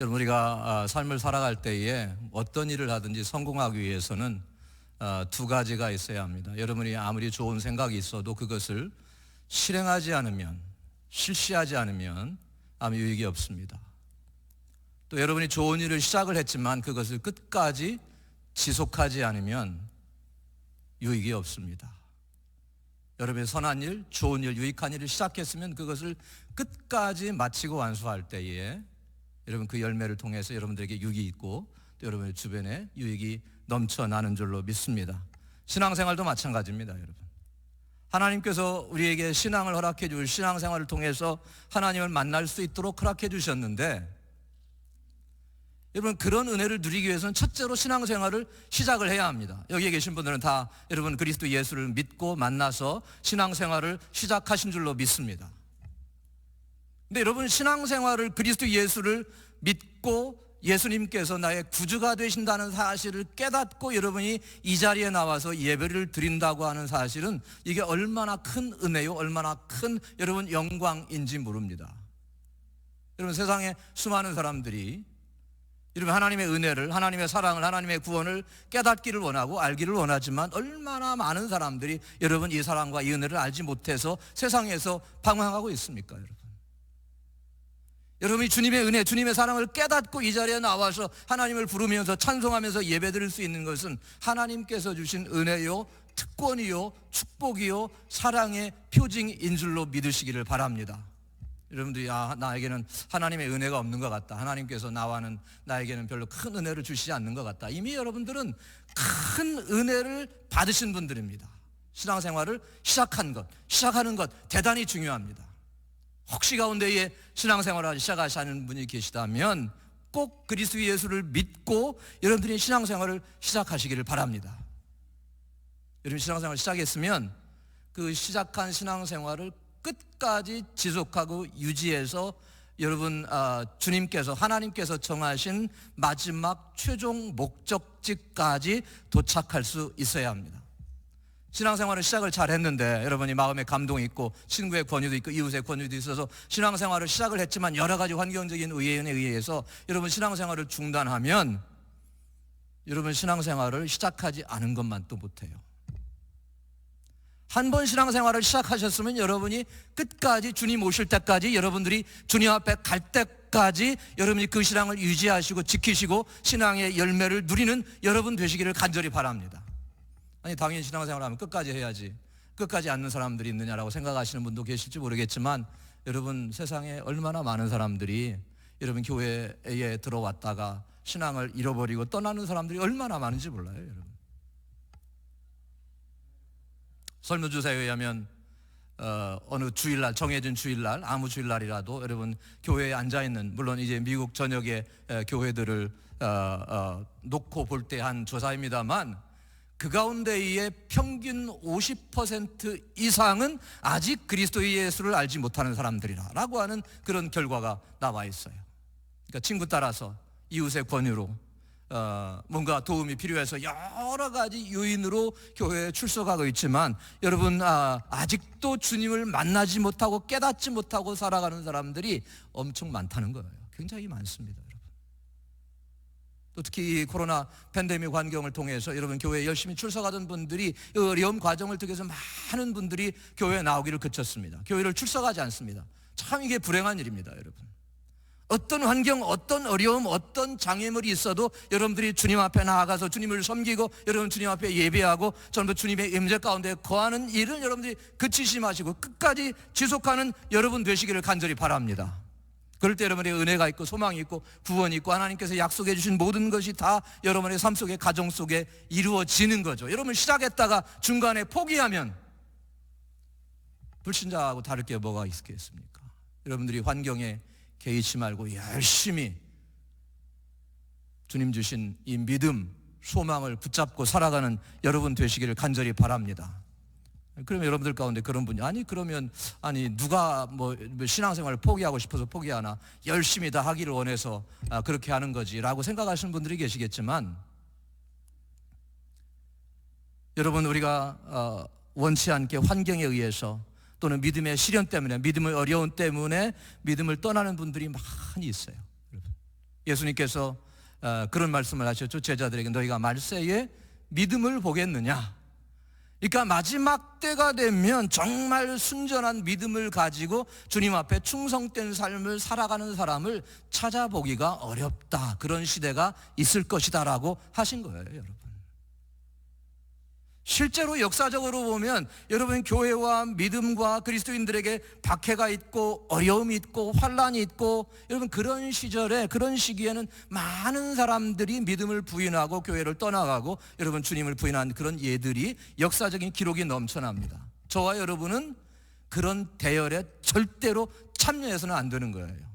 여러분, 우리가 삶을 살아갈 때에 어떤 일을 하든지 성공하기 위해서는 두 가지가 있어야 합니다. 여러분이 아무리 좋은 생각이 있어도 그것을 실행하지 않으면, 실시하지 않으면 아무 유익이 없습니다. 또 여러분이 좋은 일을 시작을 했지만 그것을 끝까지 지속하지 않으면 유익이 없습니다. 여러분의 선한 일, 좋은 일, 유익한 일을 시작했으면 그것을 끝까지 마치고 완수할 때에 여러분 그 열매를 통해서 여러분들에게 유익이 있고 또 여러분의 주변에 유익이 넘쳐나는 줄로 믿습니다. 신앙생활도 마찬가지입니다. 여러분, 하나님께서 우리에게 신앙을 허락해 줄 신앙생활을 통해서 하나님을 만날 수 있도록 허락해 주셨는데, 여러분 그런 은혜를 누리기 위해서는 첫째로 신앙생활을 시작을 해야 합니다. 여기에 계신 분들은 다 여러분 그리스도 예수를 믿고 만나서 신앙생활을 시작하신 줄로 믿습니다. 근데 여러분 신앙생활을 그리스도 예수를 믿고 예수님께서 나의 구주가 되신다는 사실을 깨닫고 여러분이 이 자리에 나와서 예배를 드린다고 하는 사실은 이게 얼마나 큰 은혜요, 얼마나 큰 여러분 영광인지 모릅니다. 여러분 세상에 수많은 사람들이 여러분 하나님의 은혜를, 하나님의 사랑을, 하나님의 구원을 깨닫기를 원하고 알기를 원하지만 얼마나 많은 사람들이 여러분 이 사랑과 이 은혜를 알지 못해서 세상에서 방황하고 있습니까? 여러분이 주님의 은혜, 주님의 사랑을 깨닫고 이 자리에 나와서 하나님을 부르면서 찬송하면서 예배드릴 수 있는 것은 하나님께서 주신 은혜요, 특권이요, 축복이요, 사랑의 표징인 줄로 믿으시기를 바랍니다. 여러분들이 나에게는 하나님의 은혜가 없는 것 같다, 하나님께서 나에게는 별로 큰 은혜를 주시지 않는 것 같다, 이미 여러분들은 큰 은혜를 받으신 분들입니다. 신앙생활을 시작하는 것 대단히 중요합니다. 혹시 가운데에 신앙생활을 시작하시는 분이 계시다면 꼭 그리스도 예수를 믿고 여러분들이 신앙생활을 시작하시기를 바랍니다. 여러분 신앙생활을 시작했으면 그 시작한 신앙생활을 끝까지 지속하고 유지해서 여러분 주님께서, 하나님께서 정하신 마지막 최종 목적지까지 도착할 수 있어야 합니다. 신앙생활을 시작을 잘 했는데 여러분이 마음에 감동이 있고 친구의 권유도 있고 이웃의 권유도 있어서 신앙생활을 시작을 했지만 여러 가지 환경적인 요인에 의해서 여러분 신앙생활을 중단하면 여러분 신앙생활을 시작하지 않은 것만 또 못해요. 한 번 신앙생활을 시작하셨으면 여러분이 끝까지 주님 오실 때까지, 여러분들이 주님 앞에 갈 때까지 여러분이 그 신앙을 유지하시고 지키시고 신앙의 열매를 누리는 여러분 되시기를 간절히 바랍니다. 아니 당연히 신앙생활을 하면 끝까지 해야지, 끝까지 않는 사람들이 있느냐라고 생각하시는 분도 계실지 모르겠지만 여러분 세상에 얼마나 많은 사람들이 여러분 교회에 들어왔다가 신앙을 잃어버리고 떠나는 사람들이 얼마나 많은지 몰라요. 여러분 설문조사에 의하면 어느 주일날, 정해진 주일날, 아무 주일날이라도 여러분 교회에 앉아있는, 물론 이제 미국 전역의 교회들을 놓고 볼 때 한 조사입니다만 그 가운데의 평균 50% 이상은 아직 그리스도 예수를 알지 못하는 사람들이라고 하는 그런 결과가 나와 있어요. 그러니까 친구 따라서, 이웃의 권유로, 뭔가 도움이 필요해서 여러 가지 요인으로 교회에 출석하고 있지만 여러분 아직도 주님을 만나지 못하고 깨닫지 못하고 살아가는 사람들이 엄청 많다는 거예요. 굉장히 많습니다. 또 특히 이 코로나 팬데믹 환경을 통해서 여러분 교회에 열심히 출석하던 분들이 어려운 과정을 통해서 많은 분들이 교회에 나오기를 그쳤습니다. 교회를 출석하지 않습니다. 참 이게 불행한 일입니다. 여러분 어떤 환경, 어떤 어려움, 어떤 장애물이 있어도 여러분들이 주님 앞에 나아가서 주님을 섬기고 여러분 주님 앞에 예배하고 전부 주님의 임재 가운데 거하는 일을 여러분들이 그치지 마시고 끝까지 지속하는 여러분 되시기를 간절히 바랍니다. 그럴 때 여러분의 은혜가 있고 소망이 있고 구원이 있고 하나님께서 약속해 주신 모든 것이 다 여러분의 삶 속에, 가정 속에 이루어지는 거죠. 여러분 시작했다가 중간에 포기하면 불신자하고 다를 게 뭐가 있겠습니까? 여러분들이 환경에 개의치 말고 열심히 주님 주신 이 믿음, 소망을 붙잡고 살아가는 여러분 되시기를 간절히 바랍니다. 그러면 여러분들 가운데 그런 분이 그러면 누가 뭐 신앙생활을 포기하고 싶어서 포기하나, 열심히 다 하기를 원해서 그렇게 하는 거지라고 생각하시는 분들이 계시겠지만 여러분 우리가 원치 않게 환경에 의해서 또는 믿음의 시련 때문에, 믿음의 어려움 때문에 믿음을 떠나는 분들이 많이 있어요. 여러분 예수님께서 그런 말씀을 하셨죠. 제자들에게 너희가 말세에 믿음을 보겠느냐. 그러니까 마지막 때가 되면 정말 순전한 믿음을 가지고 주님 앞에 충성된 삶을 살아가는 사람을 찾아보기가 어렵다. 그런 시대가 있을 것이다 라고 하신 거예요, 여러분. 실제로 역사적으로 보면 여러분, 교회와 믿음과 그리스도인들에게 박해가 있고 어려움이 있고 환란이 있고, 여러분 그런 시절에, 그런 시기에는 많은 사람들이 믿음을 부인하고 교회를 떠나가고 여러분 주님을 부인한 그런 예들이, 역사적인 기록이 넘쳐납니다. 저와 여러분은 그런 대열에 절대로 참여해서는 안 되는 거예요.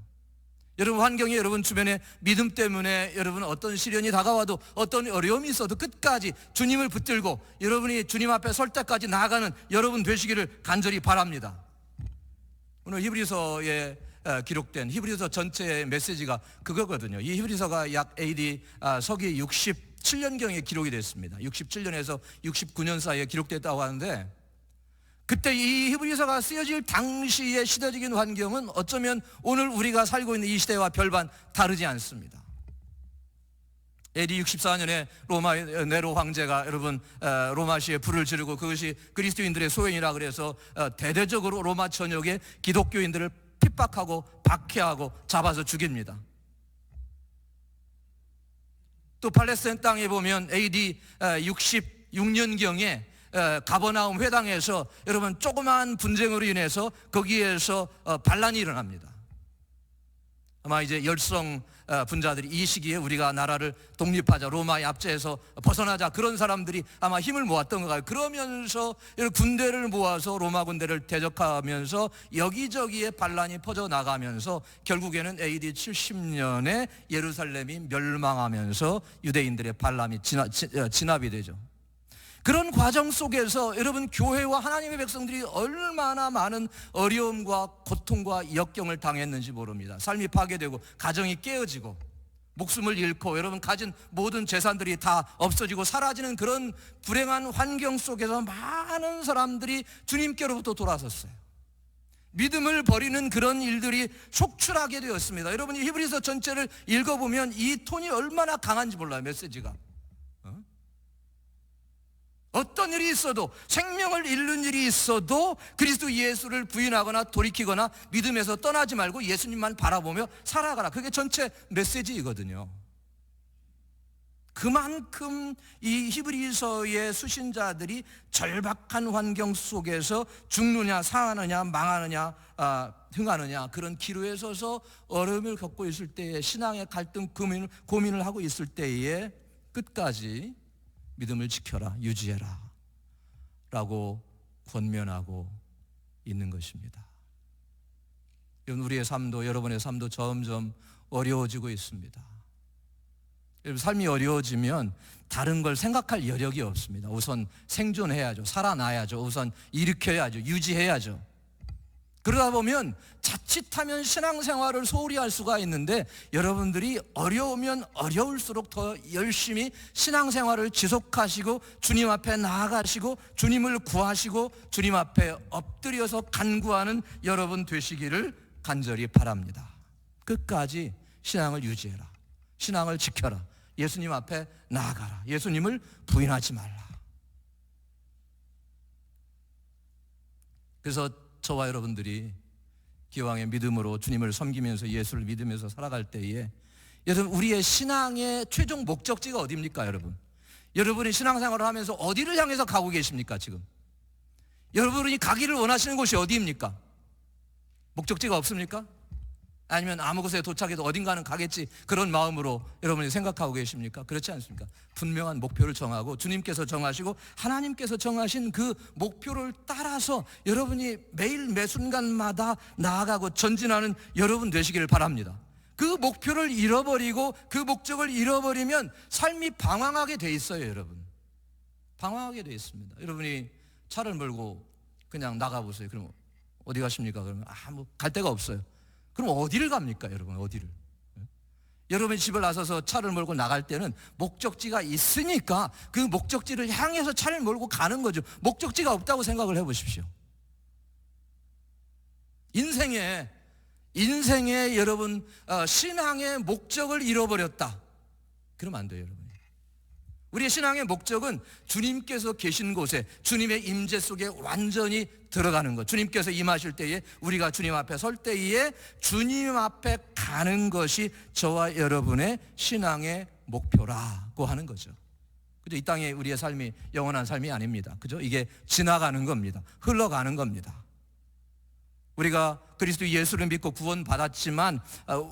여러분 환경이 여러분 주변에 믿음 때문에 여러분 어떤 시련이 다가와도, 어떤 어려움이 있어도 끝까지 주님을 붙들고 여러분이 주님 앞에 설 때까지 나아가는 여러분 되시기를 간절히 바랍니다. 오늘 히브리서에 기록된 히브리서 전체의 메시지가 그거거든요. 이 히브리서가 약 AD 서기 67년경에 기록이 됐습니다. 67년에서 69년 사이에 기록됐다고 하는데, 그때 이 히브리서가 쓰여질 당시의 시대적인 환경은 어쩌면 오늘 우리가 살고 있는 이 시대와 별반 다르지 않습니다. AD 64년에 로마 네로 황제가 여러분 로마시에 불을 지르고, 그것이 그리스도인들의 소행이라 그래서 대대적으로 로마 전역의 기독교인들을 핍박하고 박해하고 잡아서 죽입니다. 또 팔레스타인 땅에 보면 AD 66년경에 가버나움 회당에서 여러분 조그마한 분쟁으로 인해서 거기에서 반란이 일어납니다. 아마 이제 열성 분자들이 이 시기에 우리가 나라를 독립하자, 로마의 압제에서 벗어나자, 그런 사람들이 아마 힘을 모았던 것 같아요. 그러면서 군대를 모아서 로마 군대를 대적하면서 여기저기에 반란이 퍼져나가면서 결국에는 AD 70년에 예루살렘이 멸망하면서 유대인들의 반란이 진압이 되죠. 그런 과정 속에서 여러분 교회와 하나님의 백성들이 얼마나 많은 어려움과 고통과 역경을 당했는지 모릅니다. 삶이 파괴되고 가정이 깨어지고 목숨을 잃고 여러분 가진 모든 재산들이 다 없어지고 사라지는 그런 불행한 환경 속에서 많은 사람들이 주님께로부터 돌아섰어요. 믿음을 버리는 그런 일들이 속출하게 되었습니다. 여러분이 히브리서 전체를 읽어보면 이 톤이 얼마나 강한지 몰라요, 메시지가. 어떤 일이 있어도, 생명을 잃는 일이 있어도 그리스도 예수를 부인하거나 돌이키거나 믿음에서 떠나지 말고 예수님만 바라보며 살아가라. 그게 전체 메시지이거든요. 그만큼 이 히브리서의 수신자들이 절박한 환경 속에서 죽느냐 사느냐 망하느냐 흥하느냐 그런 기로에 서서 어려움을 겪고 있을 때에, 신앙의 갈등 고민을 하고 있을 때에 끝까지 믿음을 지켜라, 유지해라 라고 권면하고 있는 것입니다. 우리의 삶도, 여러분의 삶도 점점 어려워지고 있습니다. 여러분 삶이 어려워지면 다른 걸 생각할 여력이 없습니다. 우선 생존해야죠. 살아나야죠. 우선 일으켜야죠. 유지해야죠. 그러다 보면 자칫하면 신앙생활을 소홀히 할 수가 있는데, 여러분들이 어려우면 어려울수록 더 열심히 신앙생활을 지속하시고 주님 앞에 나아가시고 주님을 구하시고 주님 앞에 엎드려서 간구하는 여러분 되시기를 간절히 바랍니다. 끝까지 신앙을 유지해라, 신앙을 지켜라, 예수님 앞에 나아가라, 예수님을 부인하지 말라. 그래서 저와 여러분들이 기왕의 믿음으로 주님을 섬기면서 예수를 믿으면서 살아갈 때에, 여러분 우리의 신앙의 최종 목적지가 어디입니까? 여러분이 신앙생활을 하면서 어디를 향해서 가고 계십니까? 지금 여러분이 가기를 원하시는 곳이 어디입니까? 목적지가 없습니까? 아니면 아무 곳에 도착해도 어딘가는 가겠지, 그런 마음으로 여러분이 생각하고 계십니까? 그렇지 않습니까? 분명한 목표를 정하고 주님께서 정하시고 하나님께서 정하신 그 목표를 따라서 여러분이 매일 매순간마다 나아가고 전진하는 여러분 되시기를 바랍니다. 그 목표를 잃어버리고 그 목적을 잃어버리면 삶이 방황하게 돼 있어요. 여러분 방황하게 돼 있습니다. 여러분이 차를 몰고 그냥 나가보세요. 그럼 어디 가십니까? 그러면 뭐 갈 데가 없어요. 그럼 어디를 갑니까? 여러분 어디를? 여러분이 집을 나서서 차를 몰고 나갈 때는 목적지가 있으니까 그 목적지를 향해서 차를 몰고 가는 거죠. 목적지가 없다고 생각을 해보십시오. 인생에 인생의 여러분 신앙의 목적을 잃어버렸다. 그러면 안 돼요, 여러분. 우리의 신앙의 목적은 주님께서 계신 곳에, 주님의 임재 속에 완전히 들어가는 것. 주님께서 임하실 때에, 우리가 주님 앞에 설 때에 주님 앞에 가는 것이 저와 여러분의 신앙의 목표라고 하는 거죠. 그죠? 이 땅에 우리의 삶이 영원한 삶이 아닙니다. 그죠? 이게 지나가는 겁니다. 흘러가는 겁니다. 우리가 그리스도 예수를 믿고 구원받았지만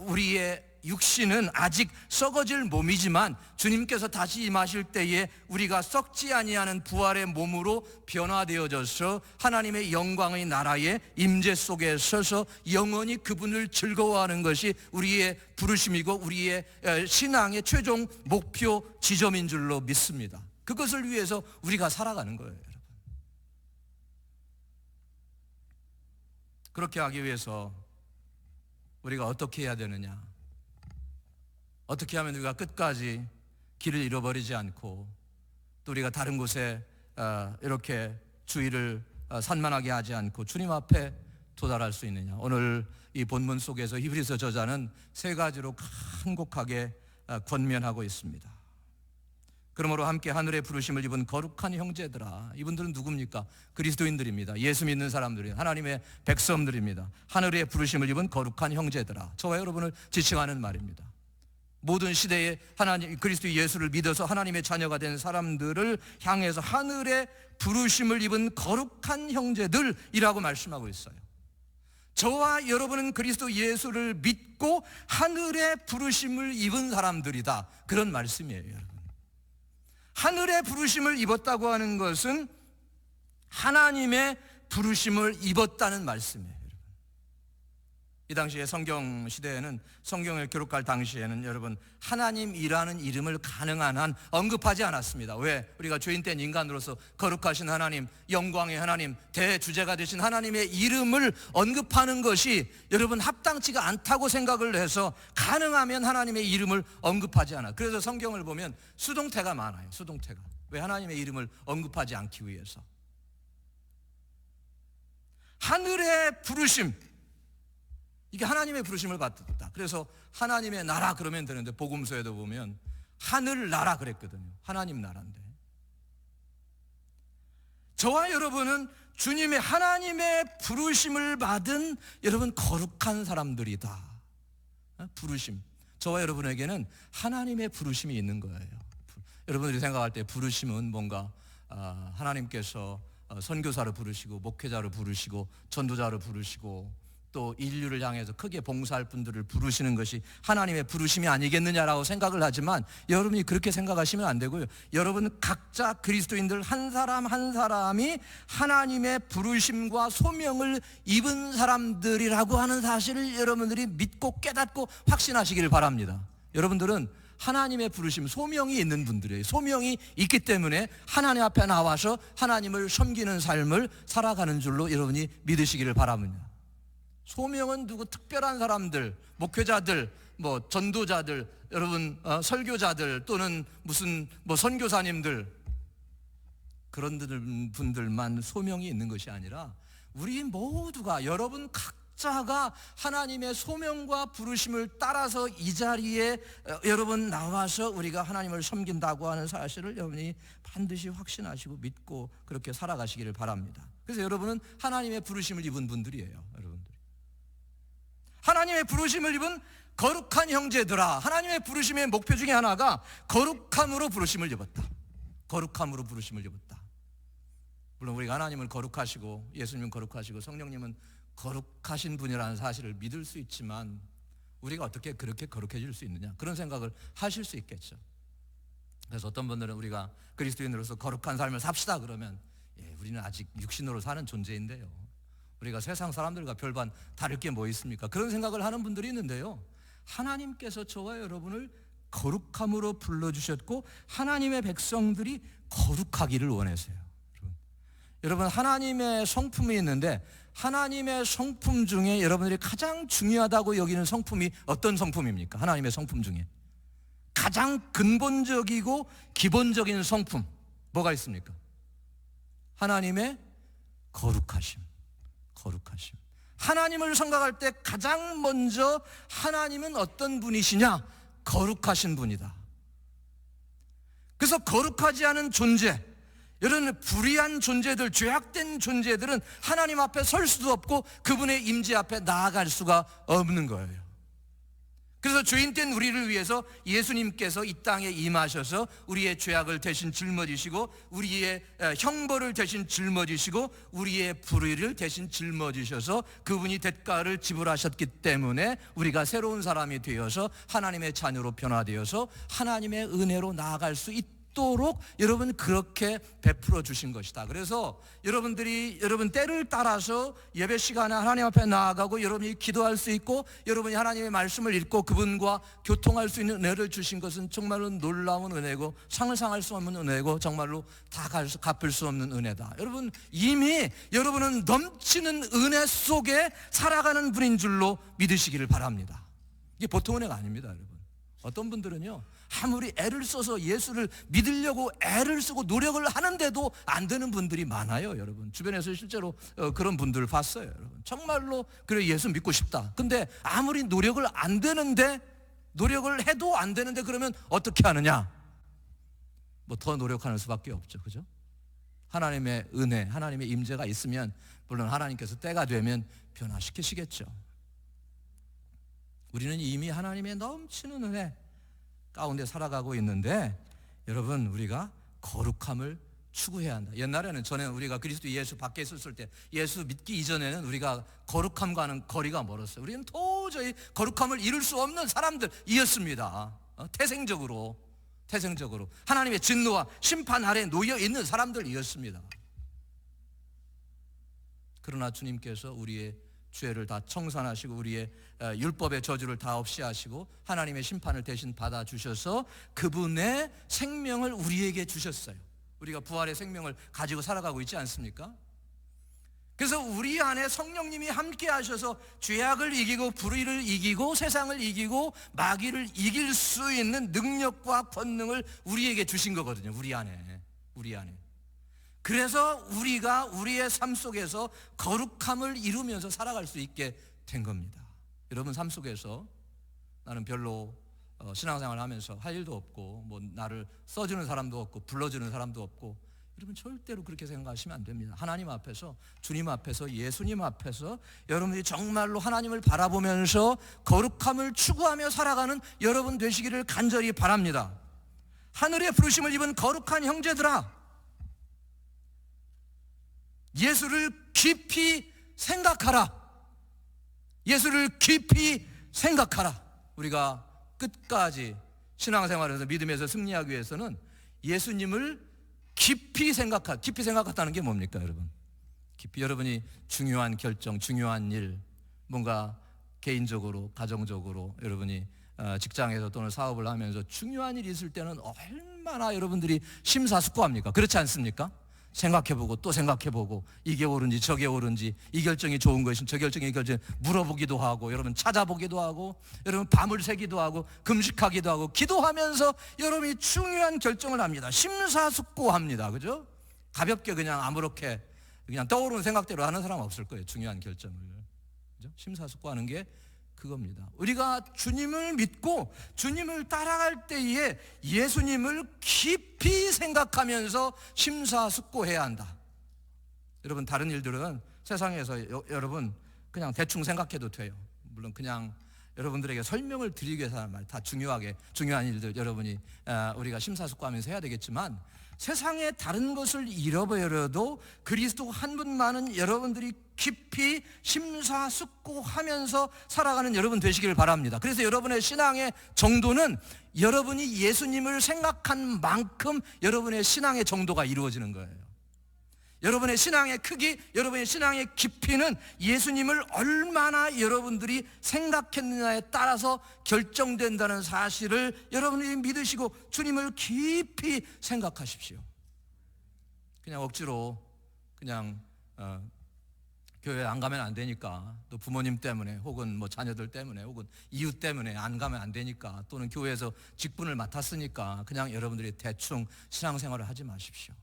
우리의 육신은 아직 썩어질 몸이지만 주님께서 다시 임하실 때에 우리가 썩지 아니하는 부활의 몸으로 변화되어져서 하나님의 영광의 나라의 임재 속에 서서 영원히 그분을 즐거워하는 것이 우리의 부르심이고 우리의 신앙의 최종 목표 지점인 줄로 믿습니다. 그것을 위해서 우리가 살아가는 거예요, 여러분. 그렇게 하기 위해서 우리가 어떻게 해야 되느냐? 어떻게 하면 우리가 끝까지 길을 잃어버리지 않고 또 우리가 다른 곳에 이렇게 주의를 산만하게 하지 않고 주님 앞에 도달할 수 있느냐? 오늘 이 본문 속에서 히브리서 저자는 세 가지로 간곡하게 권면하고 있습니다. 그러므로 함께 하늘의 부르심을 입은 거룩한 형제들아. 이분들은 누굽니까? 그리스도인들입니다. 예수 믿는 사람들이, 하나님의 백성들입니다. 하늘의 부르심을 입은 거룩한 형제들아. 저와 여러분을 지칭하는 말입니다. 모든 시대에 하나님 그리스도 예수를 믿어서 하나님의 자녀가 된 사람들을 향해서 하늘의 부르심을 입은 거룩한 형제들이라고 말씀하고 있어요. 저와 여러분은 그리스도 예수를 믿고 하늘의 부르심을 입은 사람들이다. 그런 말씀이에요, 여러분. 하늘의 부르심을 입었다고 하는 것은 하나님의 부르심을 입었다는 말씀이에요. 이 당시에 성경 시대에는, 성경을 기록할 당시에는 여러분 하나님이라는 이름을 가능한 한 언급하지 않았습니다. 왜? 우리가 죄인된 인간으로서 거룩하신 하나님, 영광의 하나님, 대주제가 되신 하나님의 이름을 언급하는 것이 여러분 합당치가 않다고 생각을 해서 가능하면 하나님의 이름을 언급하지 않아. 그래서 성경을 보면 수동태가 많아요. 수동태가. 왜? 하나님의 이름을 언급하지 않기 위해서. 하늘의 부르심, 이게 하나님의 부르심을 받았다. 그래서 하나님의 나라 그러면 되는데 복음서에도 보면 하늘 나라 그랬거든요. 하나님 나라인데 저와 여러분은 주님의 하나님의 부르심을 받은 여러분 거룩한 사람들이다. 부르심, 저와 여러분에게는 하나님의 부르심이 있는 거예요. 여러분들이 생각할 때 부르심은 뭔가 하나님께서 선교사를 부르시고 목회자를 부르시고 전도자를 부르시고 또 인류를 향해서 크게 봉사할 분들을 부르시는 것이 하나님의 부르심이 아니겠느냐라고 생각을 하지만 여러분이 그렇게 생각하시면 안 되고요. 여러분 각자 그리스도인들 한 사람 한 사람이 하나님의 부르심과 소명을 입은 사람들이라고 하는 사실을 여러분들이 믿고 깨닫고 확신하시기를 바랍니다. 여러분들은 하나님의 부르심, 소명이 있는 분들이에요. 소명이 있기 때문에 하나님 앞에 나와서 하나님을 섬기는 삶을 살아가는 줄로 여러분이 믿으시기를 바랍니다. 소명은 누구 특별한 사람들, 목회자들, 전도자들, 여러분 설교자들 또는 무슨 선교사님들, 그런 분들만 소명이 있는 것이 아니라 우리 모두가, 여러분 각자가 하나님의 소명과 부르심을 따라서 이 자리에 여러분 나와서 우리가 하나님을 섬긴다고 하는 사실을 여러분이 반드시 확신하시고 믿고 그렇게 살아가시기를 바랍니다. 그래서 여러분은 하나님의 부르심을 입은 분들이에요. 여러분들 하나님의 부르심을 입은 거룩한 형제들아. 하나님의 부르심의 목표 중에 하나가 거룩함으로 부르심을 입었다. 거룩함으로 부르심을 입었다. 물론 우리가 하나님을 거룩하시고 예수님은 거룩하시고 성령님은 거룩하신 분이라는 사실을 믿을 수 있지만 우리가 어떻게 그렇게 거룩해질 수 있느냐, 그런 생각을 하실 수 있겠죠. 그래서 어떤 분들은 우리가 그리스도인으로서 거룩한 삶을 삽시다 그러면 우리는 아직 육신으로 사는 존재인데요, 우리가 세상 사람들과 별반 다를 게 뭐 있습니까? 그런 생각을 하는 분들이 있는데요, 하나님께서 저와 여러분을 거룩함으로 불러주셨고 하나님의 백성들이 거룩하기를 원하세요. 여러분 하나님의 성품이 있는데 하나님의 성품 중에 여러분들이 가장 중요하다고 여기는 성품이 어떤 성품입니까? 하나님의 성품 중에 가장 근본적이고 기본적인 성품 뭐가 있습니까? 하나님의 거룩하심. 거룩하심. 하나님을 생각할 때 가장 먼저 하나님은 어떤 분이시냐? 거룩하신 분이다. 그래서 거룩하지 않은 존재, 이런 불의한 존재들, 죄악된 존재들은 하나님 앞에 설 수도 없고 그분의 임재 앞에 나아갈 수가 없는 거예요. 그래서 죄인된 우리를 위해서 예수님께서 이 땅에 임하셔서 우리의 죄악을 대신 짊어지시고 우리의 형벌을 대신 짊어지시고 우리의 불의를 대신 짊어지셔서 그분이 대가를 지불하셨기 때문에 우리가 새로운 사람이 되어서 하나님의 자녀로 변화되어서 하나님의 은혜로 나아갈 수 있도록 여러분 그렇게 베풀어 주신 것이다. 그래서 여러분 때를 따라서 예배 시간에 하나님 앞에 나아가고 여러분이 기도할 수 있고 여러분이 하나님의 말씀을 읽고 그분과 교통할 수 있는 은혜를 주신 것은 정말로 놀라운 은혜고 상상할 수 없는 은혜고 정말로 다 갚을 수 없는 은혜다. 여러분 이미 여러분은 넘치는 은혜 속에 살아가는 분인 줄로 믿으시기를 바랍니다. 이게 보통 은혜가 아닙니다. 여러분 어떤 분들은요 아무리 애를 써서 예수를 믿으려고 애를 쓰고 노력을 하는데도 안 되는 분들이 많아요. 여러분 주변에서 실제로 그런 분들을 봤어요. 여러분 정말로 그래 예수 믿고 싶다. 근데 아무리 노력을 안 되는데 노력을 해도 안 되는데 그러면 어떻게 하느냐? 뭐 더 노력하는 수밖에 없죠. 그죠? 하나님의 은혜, 하나님의 임재가 있으면 물론 하나님께서 때가 되면 변화시키시겠죠. 우리는 이미 하나님의 넘치는 은혜 가운데 살아가고 있는데 여러분 우리가 거룩함을 추구해야 한다. 옛날에는 전에 우리가 그리스도 예수 밖에 있었을 때 예수 믿기 이전에는 우리가 거룩함과는 거리가 멀었어요. 우리는 도저히 거룩함을 이룰 수 없는 사람들이었습니다. 태생적으로 하나님의 진노와 심판 아래 놓여 있는 사람들이었습니다. 그러나 주님께서 우리의 죄를 다 청산하시고 우리의 율법의 저주를 다 없이 하시고 하나님의 심판을 대신 받아주셔서 그분의 생명을 우리에게 주셨어요. 우리가 부활의 생명을 가지고 살아가고 있지 않습니까? 그래서 우리 안에 성령님이 함께 하셔서 죄악을 이기고 불의를 이기고 세상을 이기고 마귀를 이길 수 있는 능력과 권능을 우리에게 주신 거거든요. 우리 안에. 그래서 우리가 우리의 삶 속에서 거룩함을 이루면서 살아갈 수 있게 된 겁니다. 여러분 삶 속에서 나는 별로 신앙생활을 하면서 할 일도 없고 뭐 나를 써주는 사람도 없고 불러주는 사람도 없고 여러분 절대로 그렇게 생각하시면 안 됩니다. 하나님 앞에서 주님 앞에서 예수님 앞에서 여러분들이 정말로 하나님을 바라보면서 거룩함을 추구하며 살아가는 여러분 되시기를 간절히 바랍니다. 하늘의 부르심을 입은 거룩한 형제들아, 예수를 깊이 생각하라. 예수를 깊이 생각하라. 우리가 끝까지 신앙생활에서 믿음에서 승리하기 위해서는 예수님을 깊이 생각한다는 게 뭡니까 여러분? 깊이 여러분이 중요한 결정, 중요한 일, 뭔가 개인적으로 가정적으로 여러분이 직장에서 또는 사업을 하면서 중요한 일이 있을 때는 얼마나 여러분들이 심사숙고합니까? 그렇지 않습니까? 생각해보고 또 생각해보고 이게 옳은지 저게 옳은지 이 결정이 좋은 것인지 저 결정이 물어보기도 하고 여러분 찾아보기도 하고 여러분 밤을 새기도 하고 금식하기도 하고 기도하면서 여러분이 중요한 결정을 합니다. 심사숙고합니다. 그죠? 가볍게 그냥 아무렇게 그냥 떠오르는 생각대로 하는 사람 없을 거예요. 중요한 결정을. 그죠? 심사숙고하는 게 그겁니다. 우리가 주님을 믿고 주님을 따라갈 때에 예수님을 깊이 생각하면서 심사숙고해야 한다. 여러분 다른 일들은 세상에서 여러분 그냥 대충 생각해도 돼요. 물론 그냥 여러분들에게 설명을 드리기 위해서 하는 말, 다 중요한 일들 여러분이 우리가 심사숙고하면서 해야 되겠지만 세상의 다른 것을 잃어버려도 그리스도 한 분만은 여러분들이 깊이 심사숙고하면서 살아가는 여러분 되시길 바랍니다. 그래서 여러분의 신앙의 정도는 여러분이 예수님을 생각한 만큼 여러분의 신앙의 정도가 이루어지는 거예요. 여러분의 신앙의 크기, 여러분의 신앙의 깊이는 예수님을 얼마나 여러분들이 생각했느냐에 따라서 결정된다는 사실을 여러분이 믿으시고 주님을 깊이 생각하십시오. 그냥 억지로 그냥 교회 안 가면 안 되니까, 또 부모님 때문에 혹은 뭐 자녀들 때문에 혹은 이웃 때문에 안 가면 안 되니까, 또는 교회에서 직분을 맡았으니까 그냥 여러분들이 대충 신앙생활을 하지 마십시오.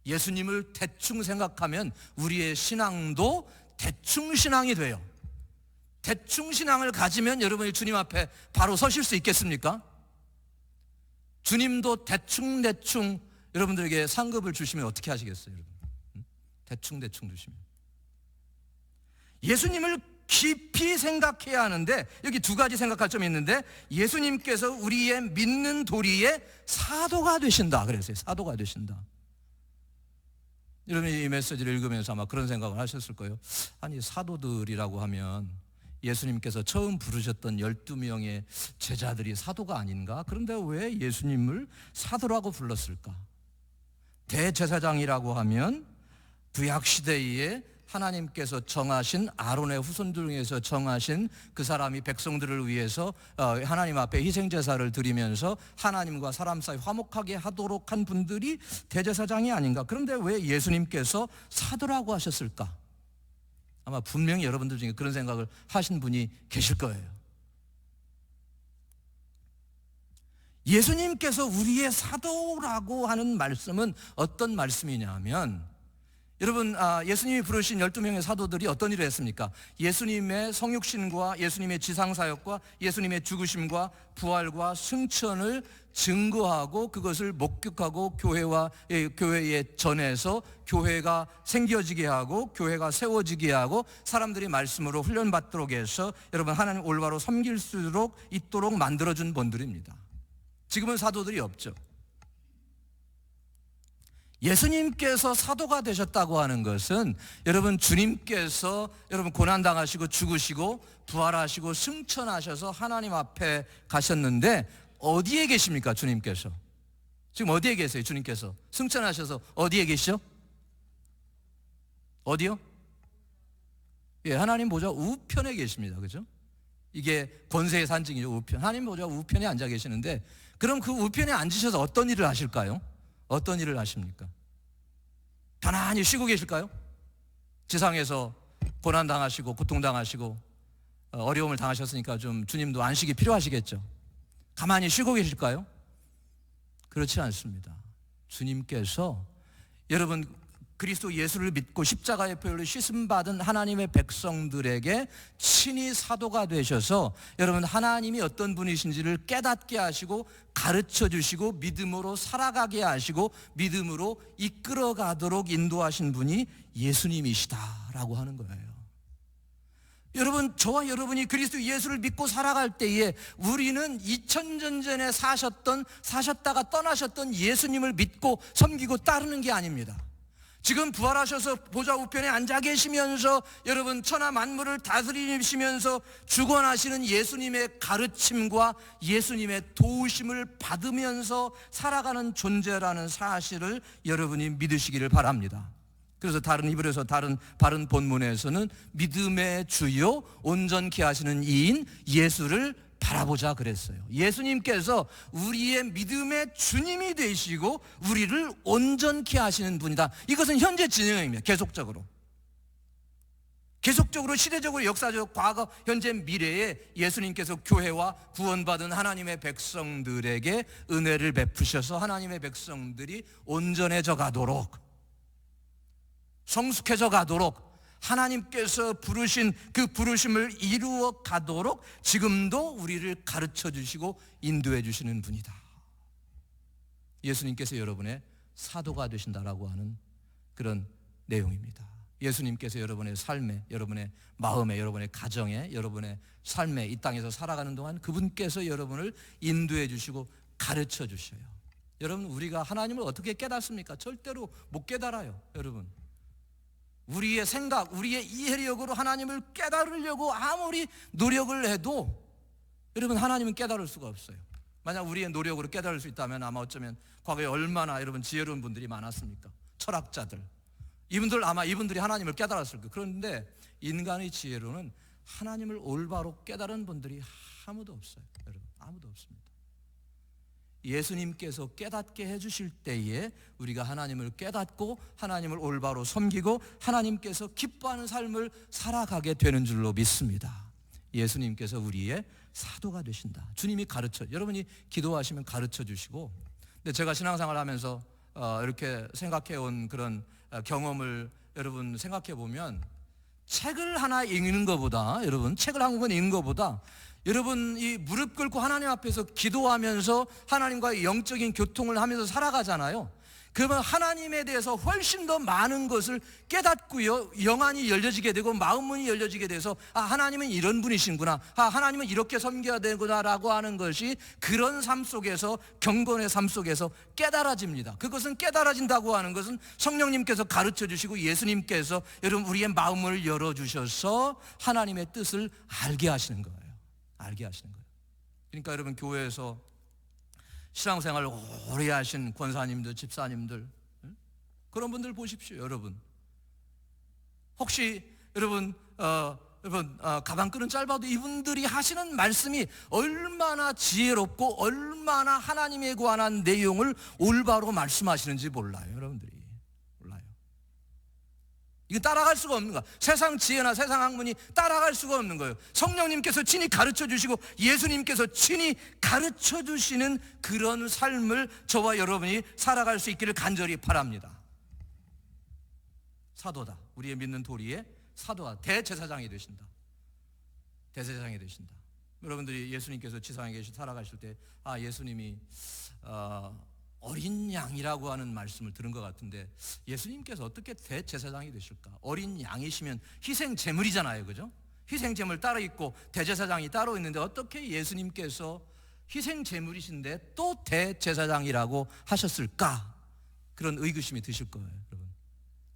예수님을 대충 생각하면 우리의 신앙도 대충신앙이 돼요. 대충신앙을 가지면 여러분이 주님 앞에 바로 서실 수 있겠습니까? 주님도 대충 여러분들에게 상급을 주시면 어떻게 하시겠어요, 여러분? 대충 주시면. 예수님을 깊이 생각해야 하는데, 여기 두 가지 생각할 점이 있는데, 예수님께서 우리의 믿는 도리의 사도가 되신다 그랬어요. 사도가 되신다. 여러분이 이 메시지를 읽으면서 아마 그런 생각을 하셨을 거예요. 아니, 사도들이라고 하면 예수님께서 처음 부르셨던 12명의 제자들이 사도가 아닌가? 그런데 왜 예수님을 사도라고 불렀을까? 대제사장이라고 하면 구약시대에 하나님께서 정하신, 아론의 후손들 중에서 정하신 그 사람이 백성들을 위해서 하나님 앞에 희생제사를 드리면서 하나님과 사람 사이 화목하게 하도록 한 분들이 대제사장이 아닌가? 그런데 왜 예수님께서 사도라고 하셨을까? 아마 분명히 여러분들 중에 그런 생각을 하신 분이 계실 거예요. 예수님께서 우리의 사도라고 하는 말씀은 어떤 말씀이냐 하면, 여러분, 예수님이 부르신 12명의 사도들이 어떤 일을 했습니까? 예수님의 성육신과 예수님의 지상사역과 예수님의 죽으심과 부활과 승천을 증거하고 그것을 목격하고 교회에 전해서 교회가 생겨지게 하고 교회가 세워지게 하고 사람들이 말씀으로 훈련받도록 해서 여러분 하나님 올바로 섬길 수 있도록 만들어준 분들입니다. 지금은 사도들이 없죠. 예수님께서 사도가 되셨다고 하는 것은 여러분 주님께서 여러분 고난당하시고 죽으시고 부활하시고 승천하셔서 하나님 앞에 가셨는데 어디에 계십니까? 주님께서 지금 어디에 계세요? 주님께서 승천하셔서 어디에 계시죠? 어디요? 예, 하나님 보좌 우편에 계십니다. 그죠? 이게 권세의 산증이죠. 우편. 하나님 보좌 우편에 앉아 계시는데, 그럼 그 우편에 앉으셔서 어떤 일을 하실까요? 어떤 일을 하십니까? 편안히 쉬고 계실까요? 지상에서 고난당하시고 고통당하시고 어려움을 당하셨으니까 좀 주님도 안식이 필요하시겠죠. 가만히 쉬고 계실까요? 그렇지 않습니다. 주님께서 여러분 그리스도 예수를 믿고 십자가의 보혈로 씻음받은 하나님의 백성들에게 친히 사도가 되셔서 여러분 하나님이 어떤 분이신지를 깨닫게 하시고 가르쳐 주시고 믿음으로 살아가게 하시고 믿음으로 이끌어가도록 인도하신 분이 예수님이시다라고 하는 거예요. 여러분, 저와 여러분이 그리스도 예수를 믿고 살아갈 때에 우리는 2000년 전에 사셨다가 떠나셨던 예수님을 믿고 섬기고 따르는 게 아닙니다. 지금 부활하셔서 보좌 우편에 앉아 계시면서 여러분 천하 만물을 다스리시면서 주권하시는 예수님의 가르침과 예수님의 도우심을 받으면서 살아가는 존재라는 사실을 여러분이 믿으시기를 바랍니다. 그래서 이브리서 다른 바른 본문에서는 믿음의 주요 온전케 하시는 이인 예수를 바라보자 그랬어요. 예수님께서 우리의 믿음의 주님이 되시고 우리를 온전케 하시는 분이다. 이것은 현재 진행입니다. 계속적으로 시대적으로 역사적 과거 현재 미래에 예수님께서 교회와 구원받은 하나님의 백성들에게 은혜를 베푸셔서 하나님의 백성들이 온전해져 가도록 성숙해져 가도록 하나님께서 부르신 그 부르심을 이루어 가도록 지금도 우리를 가르쳐 주시고 인도해 주시는 분이다. 예수님께서 여러분의 사도가 되신다라고 하는 그런 내용입니다. 예수님께서 여러분의 삶에, 여러분의 마음에, 여러분의 가정에, 여러분의 삶에 이 땅에서 살아가는 동안 그분께서 여러분을 인도해 주시고 가르쳐 주셔요. 여러분, 우리가 하나님을 어떻게 깨닫습니까? 절대로 못 깨달아요. 여러분, 우리의 생각, 우리의 이해력으로 하나님을 깨달으려고 아무리 노력을 해도 여러분 하나님은 깨달을 수가 없어요. 만약 우리의 노력으로 깨달을 수 있다면 아마 어쩌면 과거에 얼마나 여러분 지혜로운 분들이 많았습니까? 철학자들, 이분들이 하나님을 깨달았을 거예요. 그런데 인간의 지혜로는 하나님을 올바로 깨달은 분들이 아무도 없어요. 여러분, 아무도 없습니다. 예수님께서 깨닫게 해주실 때에 우리가 하나님을 깨닫고 하나님을 올바로 섬기고 하나님께서 기뻐하는 삶을 살아가게 되는 줄로 믿습니다. 예수님께서 우리의 사도가 되신다. 주님이 여러분이 기도하시면 가르쳐 주시고, 근데 제가 신앙생활 하면서 이렇게 생각해 온 그런 경험을 여러분 생각해 보면 책을 하나 읽는 것보다, 여러분, 책을 한 권 읽는 것보다 여러분 이 무릎 꿇고 하나님 앞에서 기도하면서 하나님과의 영적인 교통을 하면서 살아가잖아요. 그러면 하나님에 대해서 훨씬 더 많은 것을 깨닫고요, 영안이 열려지게 되고 마음문이 열려지게 돼서 하나님은 이런 분이신구나, 하나님은 이렇게 섬겨야 되구나 라고 하는 것이 그런 삶 속에서, 경건의 삶 속에서 깨달아집니다. 그것은 깨달아진다고 하는 것은 성령님께서 가르쳐 주시고 예수님께서 여러분 우리의 마음을 열어주셔서 하나님의 뜻을 알게 하시는 거예요. 알게 하시는 거예요. 그러니까 여러분 교회에서 신앙생활 오래 하신 권사님들, 집사님들, 그런 분들 보십시오. 여러분 혹시 여러분 가방 끈은 짧아도 이분들이 하시는 말씀이 얼마나 지혜롭고 얼마나 하나님에 관한 내용을 올바로 말씀하시는지 몰라요. 여러분들이 몰라요. 이거 따라갈 수가 없는 거야. 세상 지혜나 세상 학문이 따라갈 수가 없는 거예요. 성령님께서 친히 가르쳐 주시고 예수님께서 친히 가르쳐 주시는 그런 삶을 저와 여러분이 살아갈 수 있기를 간절히 바랍니다. 사도다. 우리의 믿는 도리의 사도가 대제사장이 되신다. 대제사장이 되신다. 여러분들이 예수님께서 지상에 계시 살아가실 때 예수님이 어린 양이라고 하는 말씀을 들은 것 같은데, 예수님께서 어떻게 대제사장이 되실까? 어린 양이시면 희생 제물이잖아요, 그죠? 희생 제물 따로 있고 대제사장이 따로 있는데 어떻게 예수님께서 희생 제물이신데 또 대제사장이라고 하셨을까? 그런 의구심이 드실 거예요, 여러분.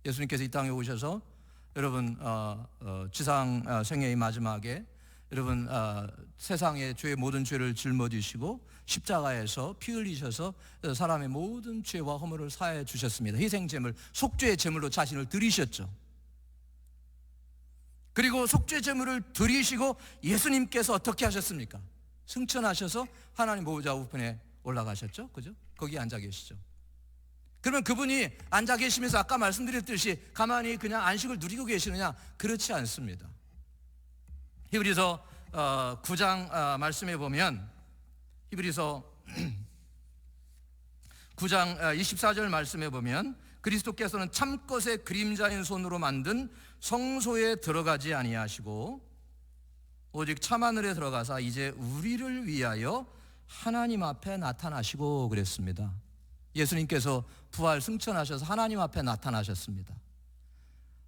예수님께서 이 땅에 오셔서 여러분 지상 생애의 마지막에 여러분 세상의 죄의 모든 죄를 짊어지시고 십자가에서 피 흘리셔서 사람의 모든 죄와 허물을 사해 주셨습니다. 희생제물, 속죄의 제물로 자신을 드리셨죠. 그리고 속죄 제물을 드리시고 예수님께서 어떻게 하셨습니까? 승천하셔서 하나님 보호자 우편에 올라가셨죠, 그죠? 거기 앉아 계시죠. 그러면 그분이 앉아 계시면서 아까 말씀드렸듯이 가만히 그냥 안식을 누리고 계시느냐? 그렇지 않습니다. 히브리서 9장 말씀해 보면, 히브리서 9장 24절 말씀해 보면, 그리스도께서는 참것의 그림자인 손으로 만든 성소에 들어가지 아니하시고 오직 참하늘에 들어가사 이제 우리를 위하여 하나님 앞에 나타나시고 그랬습니다. 예수님께서 부활 승천하셔서 하나님 앞에 나타나셨습니다.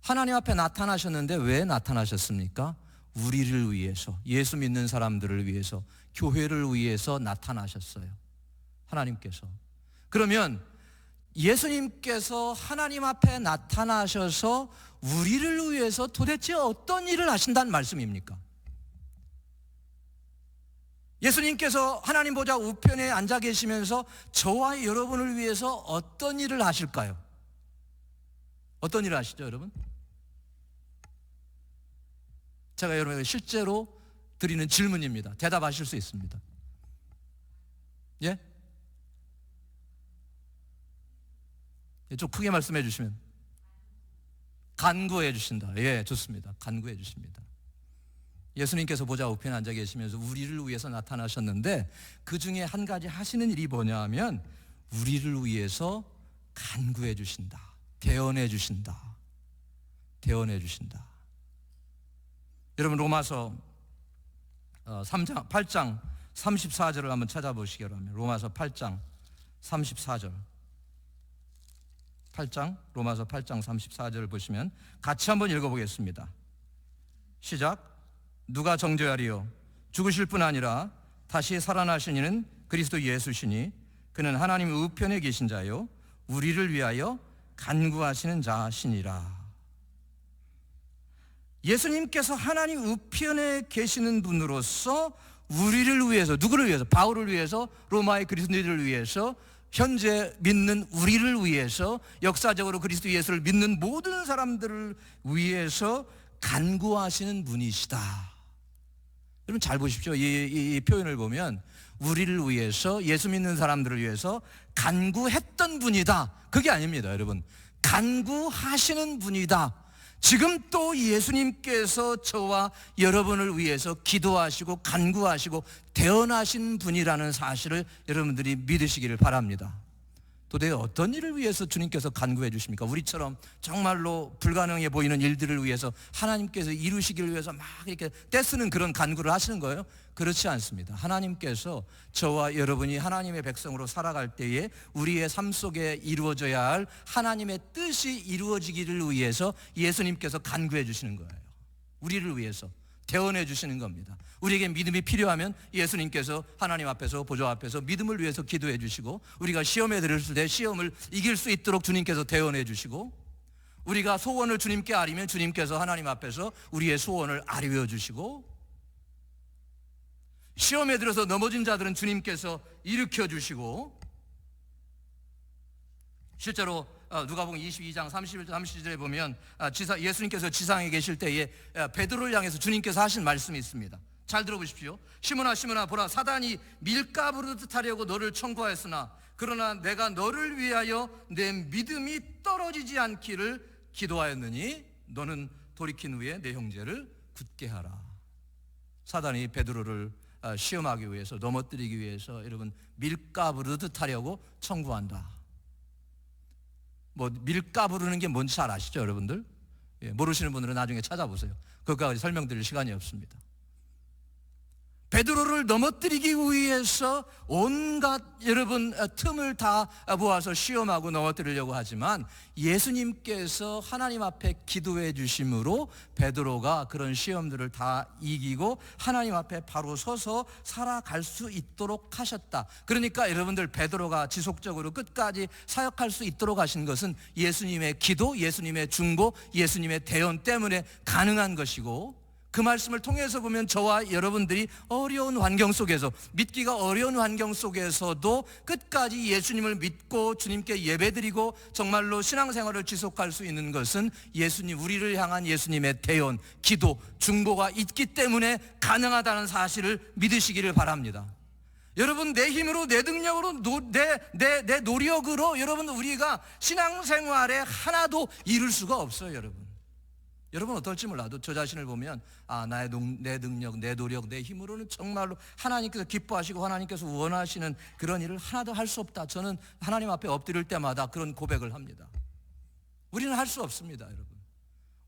하나님 앞에 나타나셨는데 왜 나타나셨습니까? 우리를 위해서, 예수 믿는 사람들을 위해서, 교회를 위해서 나타나셨어요, 하나님께서. 그러면 예수님께서 하나님 앞에 나타나셔서 우리를 위해서 도대체 어떤 일을 하신다는 말씀입니까? 예수님께서 하나님 보좌 우편에 앉아 계시면서 저와 여러분을 위해서 어떤 일을 하실까요? 어떤 일을 하시죠, 여러분? 제가 여러분에게 실제로 드리는 질문입니다. 대답하실 수 있습니다. 예? 좀 크게 말씀해 주시면. 간구해 주신다. 예, 좋습니다. 간구해 주십니다. 예수님께서 보좌 우편에 앉아 계시면서 우리를 위해서 나타나셨는데 그 중에 한 가지 하시는 일이 뭐냐 하면 우리를 위해서 간구해 주신다. 대언해 주신다. 대언해 주신다. 여러분 로마서 8장 34절을 한번 찾아보시기 바랍니다. 로마서 8장 34절. 로마서 8장 34절을 보시면 같이 한번 읽어보겠습니다. 시작. 누가 정죄하리요? 죽으실 뿐 아니라 다시 살아나신 이는 그리스도 예수시니 그는 하나님 우편에 계신 자요 우리를 위하여 간구하시는 자시니라. 예수님께서 하나님 우편에 계시는 분으로서 우리를 위해서, 누구를 위해서? 바울을 위해서, 로마의 그리스도인들을 위해서, 현재 믿는 우리를 위해서, 역사적으로 그리스도 예수를 믿는 모든 사람들을 위해서 간구하시는 분이시다. 여러분 잘 보십시오. 이 표현을 보면 우리를 위해서, 예수 믿는 사람들을 위해서 간구했던 분이다, 그게 아닙니다. 여러분, 간구하시는 분이다. 지금 또 예수님께서 저와 여러분을 위해서 기도하시고 간구하시고 대언하신 분이라는 사실을 여러분들이 믿으시기를 바랍니다. 도대체 어떤 일을 위해서 주님께서 간구해 주십니까? 우리처럼 정말로 불가능해 보이는 일들을 위해서 하나님께서 이루시기를 위해서 막 이렇게 떼쓰는 그런 간구를 하시는 거예요? 그렇지 않습니다. 하나님께서 저와 여러분이 하나님의 백성으로 살아갈 때에 우리의 삶 속에 이루어져야 할 하나님의 뜻이 이루어지기를 위해서 예수님께서 간구해 주시는 거예요. 우리를 위해서 대언해 주시는 겁니다. 우리에게 믿음이 필요하면 예수님께서 하나님 앞에서 보좌 앞에서 믿음을 위해서 기도해 주시고, 우리가 시험에 들었을 때 시험을 이길 수 있도록 주님께서 대언해 주시고, 우리가 소원을 주님께 아리면 주님께서 하나님 앞에서 우리의 소원을 아뢰어 주시고, 시험에 들어서 넘어진 자들은 주님께서 일으켜 주시고, 실제로 누가복음 22장 30절에 보면 예수님께서 지상에 계실 때에 베드로를 향해서 주님께서 하신 말씀이 있습니다. 잘 들어보십시오. 시몬아 시몬아 보라, 사단이 밀가부르듯 하려고 너를 청구하였으나 그러나 내가 너를 위하여 내 믿음이 떨어지지 않기를 기도하였느니 너는 돌이킨 후에 내 형제를 굳게 하라. 사단이 베드로를 시험하기 위해서, 넘어뜨리기 위해서 여러분 밀가부르듯 하려고 청구한다. 뭐 밀가부르는 게 뭔지 잘 아시죠, 여러분들? 모르시는 분들은 나중에 찾아보세요. 그것까지 설명드릴 시간이 없습니다. 베드로를 넘어뜨리기 위해서 온갖 여러분 틈을 다 모아서 시험하고 넘어뜨리려고 하지만 예수님께서 하나님 앞에 기도해 주심으로 베드로가 그런 시험들을 다 이기고 하나님 앞에 바로 서서 살아갈 수 있도록 하셨다. 그러니까 여러분들, 베드로가 지속적으로 끝까지 사역할 수 있도록 하신 것은 예수님의 기도, 예수님의 중보, 예수님의 대언 때문에 가능한 것이고, 그 말씀을 통해서 보면 저와 여러분들이 어려운 환경 속에서, 믿기가 어려운 환경 속에서도 끝까지 예수님을 믿고 주님께 예배드리고 정말로 신앙생활을 지속할 수 있는 것은 예수님, 우리를 향한 예수님의 대언, 기도, 중보가 있기 때문에 가능하다는 사실을 믿으시기를 바랍니다. 여러분, 내 힘으로, 내 능력으로, 내 노력으로 여러분 우리가 신앙생활에 하나도 이룰 수가 없어요. 여러분 어떨지 몰라도 저 자신을 보면 내 능력, 내 노력, 내 힘으로는 정말로 하나님께서 기뻐하시고 하나님께서 원하시는 그런 일을 하나도 할 수 없다. 저는 하나님 앞에 엎드릴 때마다 그런 고백을 합니다. 우리는 할 수 없습니다, 여러분.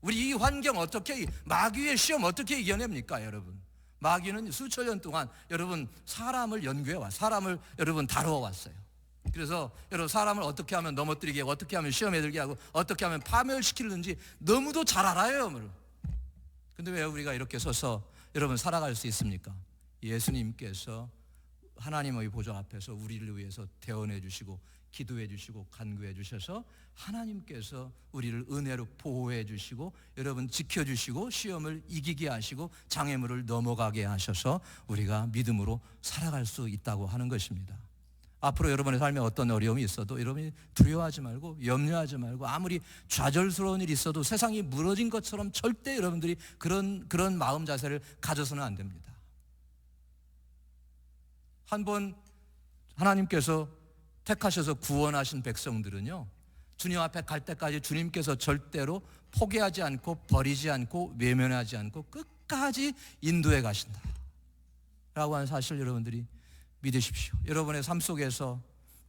우리 이 환경 어떻게, 마귀의 시험 어떻게 이겨냅니까, 여러분? 마귀는 수천 년 동안 여러분 사람을 사람을 여러분 다루어 왔어요. 그래서 여러분, 사람을 어떻게 하면 넘어뜨리게 하고, 어떻게 하면 시험에 들게 하고, 어떻게 하면 파멸시키는지 너무도 잘 알아요. 근데 왜 우리가 이렇게 서서 여러분 살아갈 수 있습니까? 예수님께서 하나님의 보좌 앞에서 우리를 위해서 대언해 주시고 기도해 주시고 간구해 주셔서 하나님께서 우리를 은혜로 보호해 주시고 여러분 지켜주시고 시험을 이기게 하시고 장애물을 넘어가게 하셔서 우리가 믿음으로 살아갈 수 있다고 하는 것입니다. 앞으로 여러분의 삶에 어떤 어려움이 있어도 여러분이 두려워하지 말고 염려하지 말고, 아무리 좌절스러운 일이 있어도 세상이 무너진 것처럼 절대 여러분들이 그런 마음 자세를 가져서는 안 됩니다. 한번 하나님께서 택하셔서 구원하신 백성들은요, 주님 앞에 갈 때까지 주님께서 절대로 포기하지 않고 버리지 않고 외면하지 않고 끝까지 인도해 가신다 라고 하는 사실 여러분들이 믿으십시오. 여러분의 삶 속에서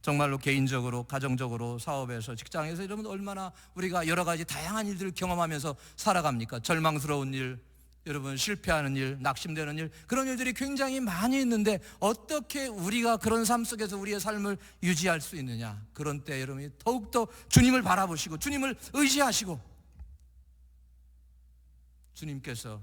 정말로 개인적으로, 가정적으로, 사업에서, 직장에서 여러분 얼마나 우리가 여러 가지 다양한 일들을 경험하면서 살아갑니까? 절망스러운 일, 여러분 실패하는 일, 낙심되는 일, 그런 일들이 굉장히 많이 있는데 어떻게 우리가 그런 삶 속에서 우리의 삶을 유지할 수 있느냐? 그런 때 여러분이 더욱더 주님을 바라보시고 주님을 의지하시고 주님께서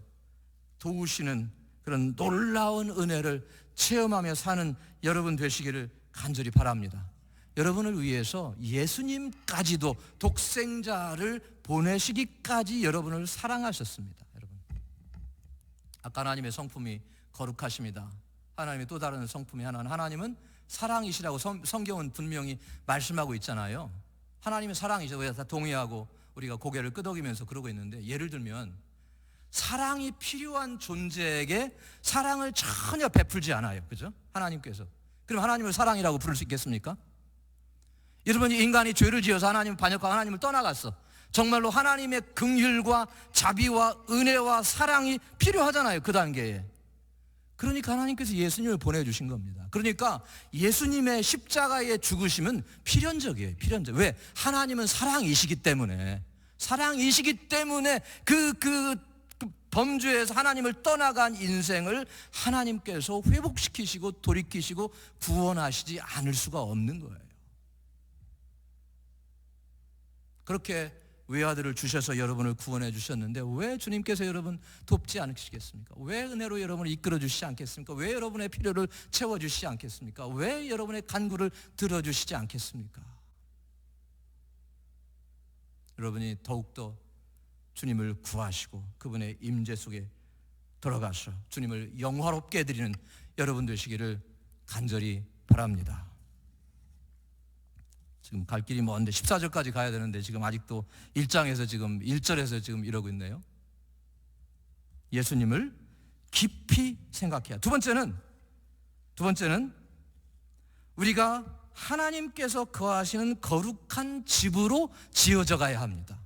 도우시는 그런 놀라운 은혜를 체험하며 사는 여러분 되시기를 간절히 바랍니다. 여러분을 위해서 예수님까지도 독생자를 보내시기까지 여러분을 사랑하셨습니다. 여러분, 아까 하나님의 성품이 거룩하십니다. 하나님의 또 다른 성품이 하나는 하나님은 사랑이시라고 성경은 분명히 말씀하고 있잖아요. 하나님은 사랑이죠. 우리가 다 동의하고 우리가 고개를 끄덕이면서 그러고 있는데, 예를 들면 사랑이 필요한 존재에게 사랑을 전혀 베풀지 않아요. 그죠? 하나님께서. 그럼 하나님을 사랑이라고 부를 수 있겠습니까? 여러분이 인간이 죄를 지어서 하나님을 반역하고 하나님을 떠나갔어. 정말로 하나님의 긍휼과 자비와 은혜와 사랑이 필요하잖아요. 그 단계에. 그러니까 하나님께서 예수님을 보내주신 겁니다. 그러니까 예수님의 십자가의 죽으심은 필연적이에요. 필연적. 왜? 하나님은 사랑이시기 때문에 그 범죄에서 하나님을 떠나간 인생을 하나님께서 회복시키시고 돌이키시고 구원하시지 않을 수가 없는 거예요. 그렇게 외아들을 주셔서 여러분을 구원해 주셨는데 왜 주님께서 여러분 돕지 않으시겠습니까? 왜 은혜로 여러분을 이끌어 주시지 않겠습니까? 왜 여러분의 필요를 채워 주시지 않겠습니까? 왜 여러분의 간구를 들어 주시지 않겠습니까? 여러분이 더욱더 주님을 구하시고 그분의 임재 속에 들어가서 주님을 영화롭게 해드리는 여러분 되시기를 간절히 바랍니다. 지금 갈 길이 먼데 14절까지 가야 되는데 지금 아직도 1장에서 지금 1절에서 지금 이러고 있네요. 예수님을 깊이 생각해야. 두 번째는 우리가 하나님께서 거하시는 거룩한 집으로 지어져 가야 합니다.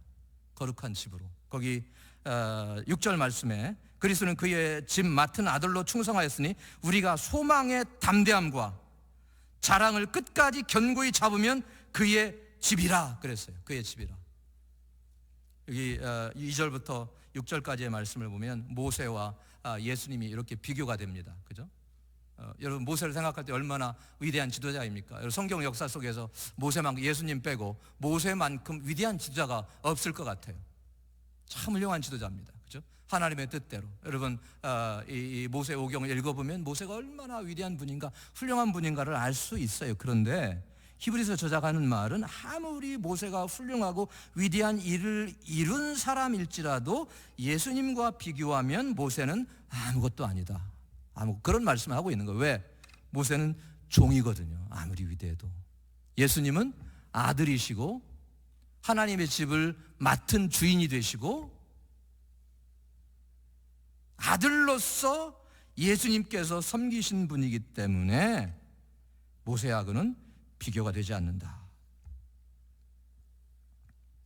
거룩한 집으로. 거기 6절 말씀에 그리스도는 그의 집 맡은 아들로 충성하였으니 우리가 소망의 담대함과 자랑을 끝까지 견고히 잡으면 그의 집이라 그랬어요. 그의 집이라. 여기 2절부터 6절까지의 말씀을 보면 모세와 예수님이 이렇게 비교가 됩니다. 그죠? 여러분 모세를 생각할 때 얼마나 위대한 지도자입니까? 여러분 성경 역사 속에서 모세만큼 예수님 빼고 모세만큼 위대한 지도자가 없을 것 같아요. 참 훌륭한 지도자입니다. 그죠? 하나님의 뜻대로. 여러분 이 모세 오경을 읽어보면 모세가 얼마나 위대한 분인가 훌륭한 분인가를 알 수 있어요. 그런데 히브리서 저자가는 말은 아무리 모세가 훌륭하고 위대한 일을 이룬 사람일지라도 예수님과 비교하면 모세는 아무것도 아니다. 그런 말씀을 하고 있는 거예요. 왜? 모세는 종이거든요. 아무리 위대해도. 예수님은 아들이시고 하나님의 집을 맡은 주인이 되시고 아들로서 예수님께서 섬기신 분이기 때문에 모세하고는 비교가 되지 않는다.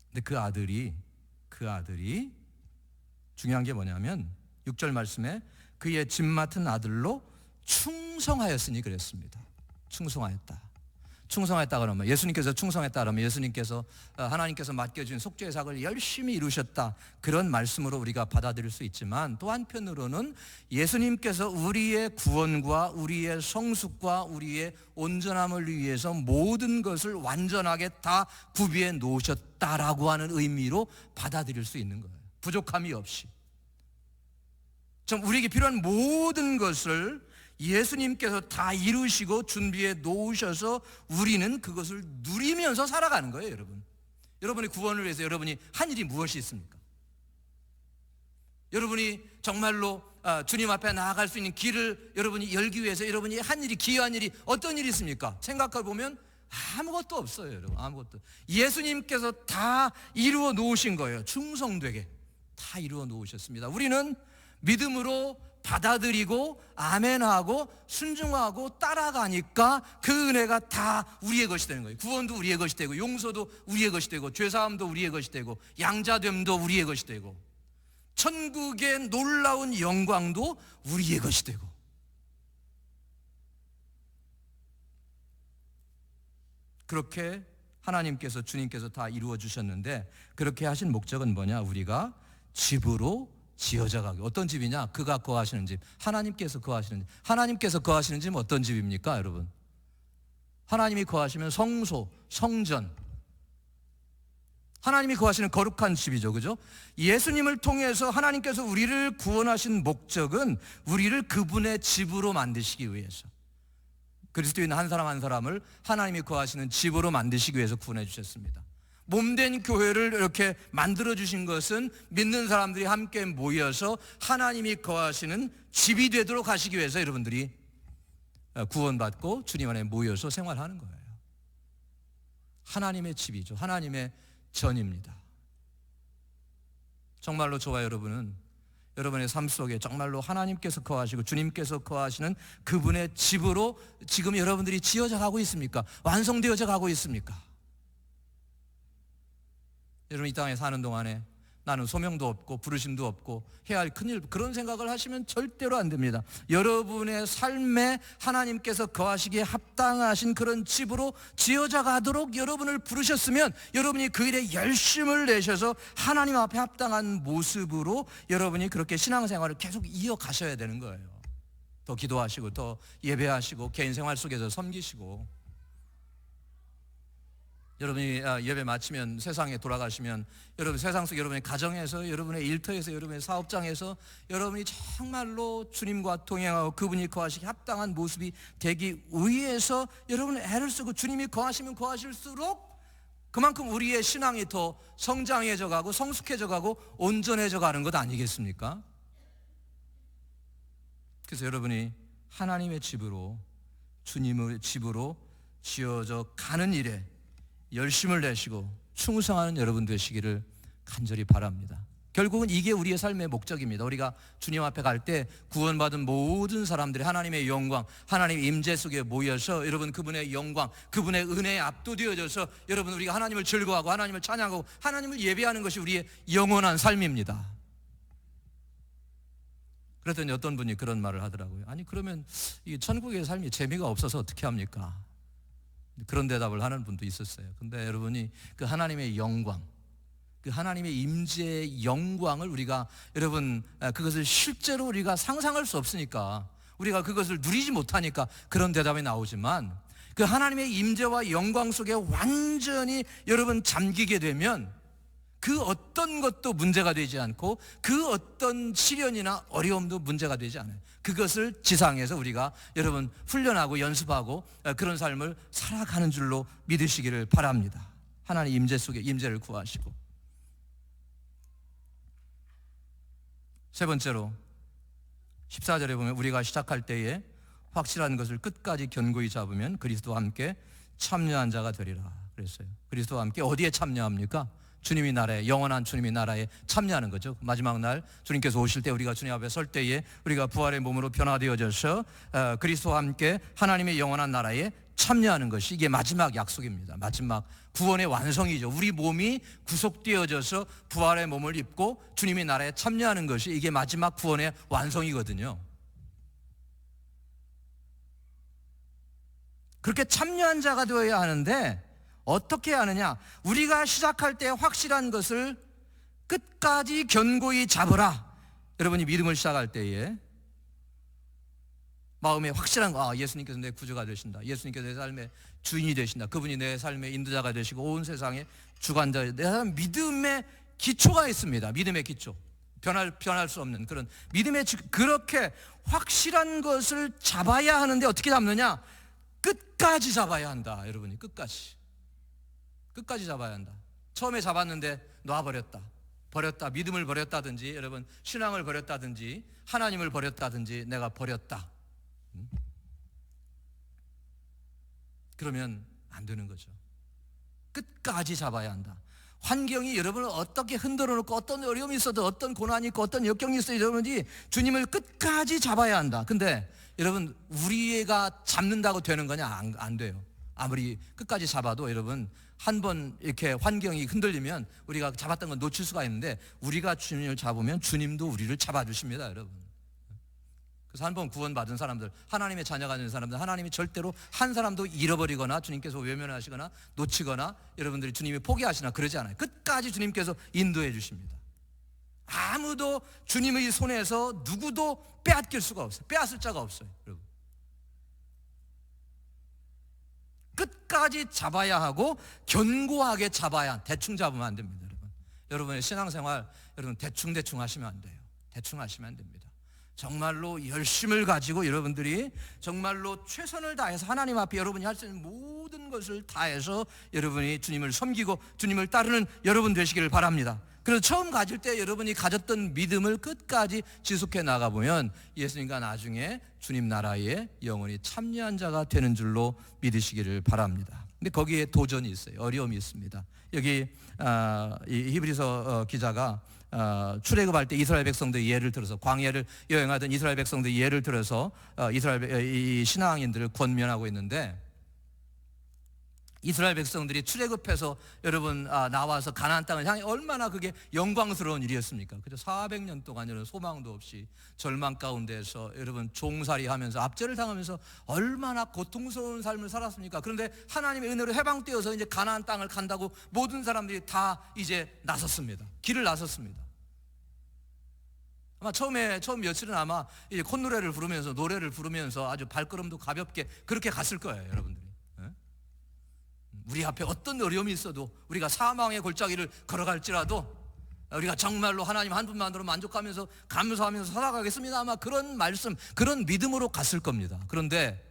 근데 그 아들이 중요한 게 뭐냐면 6절 말씀에 그의 집 맡은 아들로 충성하였으니 그랬습니다. 충성했다 그러면 예수님께서 충성했다 그러면 예수님께서 하나님께서 맡겨준 속죄의 사역을 열심히 이루셨다 그런 말씀으로 우리가 받아들일 수 있지만 또 한편으로는 예수님께서 우리의 구원과 우리의 성숙과 우리의 온전함을 위해서 모든 것을 완전하게 다 구비해 놓으셨다라고 하는 의미로 받아들일 수 있는 거예요. 부족함이 없이. 좀 우리에게 필요한 모든 것을 예수님께서 다 이루시고 준비해 놓으셔서 우리는 그것을 누리면서 살아가는 거예요. 여러분, 여러분의 구원을 위해서 여러분이 한 일이 무엇이 있습니까? 여러분이 정말로 주님 앞에 나아갈 수 있는 길을 여러분이 열기 위해서 여러분이 한 일이, 기여한 일이 어떤 일이 있습니까? 생각해 보면 아무것도 없어요. 여러분, 아무것도. 예수님께서 다 이루어 놓으신 거예요. 충성되게 다 이루어 놓으셨습니다. 우리는 믿음으로 받아들이고 아멘하고 순종하고 따라가니까 그 은혜가 다 우리의 것이 되는 거예요. 구원도 우리의 것이 되고 용서도 우리의 것이 되고 죄사함도 우리의 것이 되고 양자됨도 우리의 것이 되고 천국의 놀라운 영광도 우리의 것이 되고. 그렇게 하나님께서 주님께서 다 이루어 주셨는데 그렇게 하신 목적은 뭐냐? 우리가 집으로 지어져 가기. 어떤 집이냐? 그가 거하시는 집. 하나님께서 거하시는 집. 하나님께서 거하시는 집은 어떤 집입니까, 여러분? 하나님이 거하시면 성소, 성전. 하나님이 거하시는 거룩한 집이죠. 그죠? 예수님을 통해서 하나님께서 우리를 구원하신 목적은 우리를 그분의 집으로 만드시기 위해서. 그리스도인 한 사람 한 사람을 하나님이 거하시는 집으로 만드시기 위해서 구원해 주셨습니다. 몸된 교회를 이렇게 만들어주신 것은 믿는 사람들이 함께 모여서 하나님이 거하시는 집이 되도록 하시기 위해서 여러분들이 구원받고 주님 안에 모여서 생활하는 거예요. 하나님의 집이죠. 하나님의 전입니다. 정말로 저와 여러분은 여러분의 삶 속에 정말로 하나님께서 거하시고 주님께서 거하시는 그분의 집으로 지금 여러분들이 지어져 가고 있습니까? 완성되어져 가고 있습니까? 여러분 이 땅에 사는 동안에 나는 소명도 없고 부르심도 없고 해야 할 큰일, 그런 생각을 하시면 절대로 안 됩니다. 여러분의 삶에 하나님께서 거하시기에 합당하신 그런 집으로 지어져 가도록 여러분을 부르셨으면 여러분이 그 일에 열심을 내셔서 하나님 앞에 합당한 모습으로 여러분이 그렇게 신앙생활을 계속 이어가셔야 되는 거예요. 더 기도하시고 더 예배하시고 개인 생활 속에서 섬기시고, 여러분이 예배 마치면 세상에 돌아가시면 여러분 세상 속 여러분의 가정에서, 여러분의 일터에서, 여러분의 사업장에서 여러분이 정말로 주님과 동행하고 그분이 거하시기 합당한 모습이 되기 위해서 여러분은 애를 쓰고, 주님이 거하시면 거하실수록 그만큼 우리의 신앙이 더 성장해져 가고 성숙해져 가고 온전해져 가는 것 아니겠습니까? 그래서 여러분이 하나님의 집으로, 주님의 집으로 지어져 가는 일에 열심을 내시고 충성하는 여러분 되시기를 간절히 바랍니다. 결국은 이게 우리의 삶의 목적입니다. 우리가 주님 앞에 갈 때 구원받은 모든 사람들이 하나님의 영광, 하나님의 임재 속에 모여서 여러분 그분의 영광, 그분의 은혜에 압도되어져서 여러분 우리가 하나님을 즐거워하고 하나님을 찬양하고 하나님을 예배하는 것이 우리의 영원한 삶입니다. 그랬더니 어떤 분이 그런 말을 하더라고요. 아니 그러면 이 천국의 삶이 재미가 없어서 어떻게 합니까? 그런 대답을 하는 분도 있었어요. 근데 여러분이 그 하나님의 영광, 그 하나님의 임재의 영광을 우리가 여러분 그것을 실제로 우리가 상상할 수 없으니까, 우리가 그것을 누리지 못하니까 그런 대답이 나오지만, 그 하나님의 임재와 영광 속에 완전히 여러분 잠기게 되면 그 어떤 것도 문제가 되지 않고 그 어떤 시련이나 어려움도 문제가 되지 않아요. 그것을 지상에서 우리가 여러분 훈련하고 연습하고 그런 삶을 살아가는 줄로 믿으시기를 바랍니다. 하나님 임재 속에 임재를 구하시고, 세 번째로 14절에 보면 우리가 시작할 때에 확실한 것을 끝까지 견고히 잡으면 그리스도와 함께 참여한 자가 되리라 그랬어요. 그리스도와 함께 어디에 참여합니까? 주님의 나라에, 영원한 주님의 나라에 참여하는 거죠. 마지막 날 주님께서 오실 때 우리가 주님 앞에 설 때에 우리가 부활의 몸으로 변화되어져서 그리스도와 함께 하나님의 영원한 나라에 참여하는 것이 이게 마지막 약속입니다. 마지막 구원의 완성이죠. 우리 몸이 구속되어져서 부활의 몸을 입고 주님의 나라에 참여하는 것이 이게 마지막 구원의 완성이거든요. 그렇게 참여한 자가 되어야 하는데 어떻게 하느냐? 우리가 시작할 때 확실한 것을 끝까지 견고히 잡으라. 여러분이 믿음을 시작할 때에 마음에 확실한 거, 예수님께서 내 구주가 되신다, 예수님께서 내 삶의 주인이 되신다, 그분이 내 삶의 인도자가 되시고 온 세상의 주관자, 내 삶 믿음의 기초가 있습니다. 믿음의 기초, 변할 수 없는 그런 믿음의 그렇게 확실한 것을 잡아야 하는데 어떻게 잡느냐? 끝까지 잡아야 한다. 여러분이 끝까지 잡아야 한다. 처음에 잡았는데 버렸다, 믿음을 버렸다든지 여러분 신앙을 버렸다든지 하나님을 버렸다든지 내가 버렸다, 그러면 안 되는 거죠. 끝까지 잡아야 한다. 환경이 여러분을 어떻게 흔들어 놓고 어떤 어려움이 있어도 어떤 고난이 있고 어떤 역경이 있어도 여러분이 주님을 끝까지 잡아야 한다. 근데 여러분 우리가 잡는다고 되는 거냐? 안 돼요. 아무리 끝까지 잡아도 여러분 한 번 이렇게 환경이 흔들리면 우리가 잡았던 건 놓칠 수가 있는데, 우리가 주님을 잡으면 주님도 우리를 잡아주십니다. 여러분. 그래서 한 번 구원받은 사람들, 하나님의 자녀가 된 사람들, 하나님이 절대로 한 사람도 잃어버리거나 주님께서 외면하시거나 놓치거나 여러분들이 주님이 포기하시나 그러지 않아요. 끝까지 주님께서 인도해 주십니다. 아무도 주님의 손에서 누구도 빼앗길 수가 없어요. 빼앗을 자가 없어요. 여러분. 끝까지 잡아야 하고 견고하게 잡아야, 대충 잡으면 안 됩니다. 여러분. 여러분의 신앙생활 여러분 대충 하시면 안 돼요. 대충 하시면 안 됩니다. 정말로 열심을 가지고 여러분들이 정말로 최선을 다해서 하나님 앞에 여러분이 할 수 있는 모든 것을 다해서 여러분이 주님을 섬기고 주님을 따르는 여러분 되시기를 바랍니다. 그래서 처음 가질 때 여러분이 가졌던 믿음을 끝까지 지속해 나가보면 예수님과 나중에 주님 나라에 영원히 참여한 자가 되는 줄로 믿으시기를 바랍니다. 근데 거기에 도전이 있어요. 어려움이 있습니다. 여기 이 히브리서 기자가 출애굽할 때 이스라엘 백성들의 예를 들어서, 광야를 여행하던 이스라엘 백성들의 예를 들어서 이 신앙인들을 권면하고 있는데, 이스라엘 백성들이 출애굽해서 여러분 나와서 가나안 땅을 향해 얼마나 그게 영광스러운 일이었습니까? 그죠? 400년 동안 여러분 소망도 없이 절망 가운데서 여러분 종살이하면서 압제를 당하면서 얼마나 고통스러운 삶을 살았습니까? 그런데 하나님의 은혜로 해방되어서 이제 가나안 땅을 간다고 모든 사람들이 다 이제 나섰습니다. 길을 나섰습니다. 아마 처음 며칠은 아마 이제 콧노래를 부르면서 노래를 부르면서 아주 발걸음도 가볍게 그렇게 갔을 거예요, 여러분들이. 우리 앞에 어떤 어려움이 있어도 우리가 사망의 골짜기를 걸어갈지라도 우리가 정말로 하나님 한 분만으로 만족하면서 감사하면서 살아가겠습니다. 아마 그런 말씀, 그런 믿음으로 갔을 겁니다. 그런데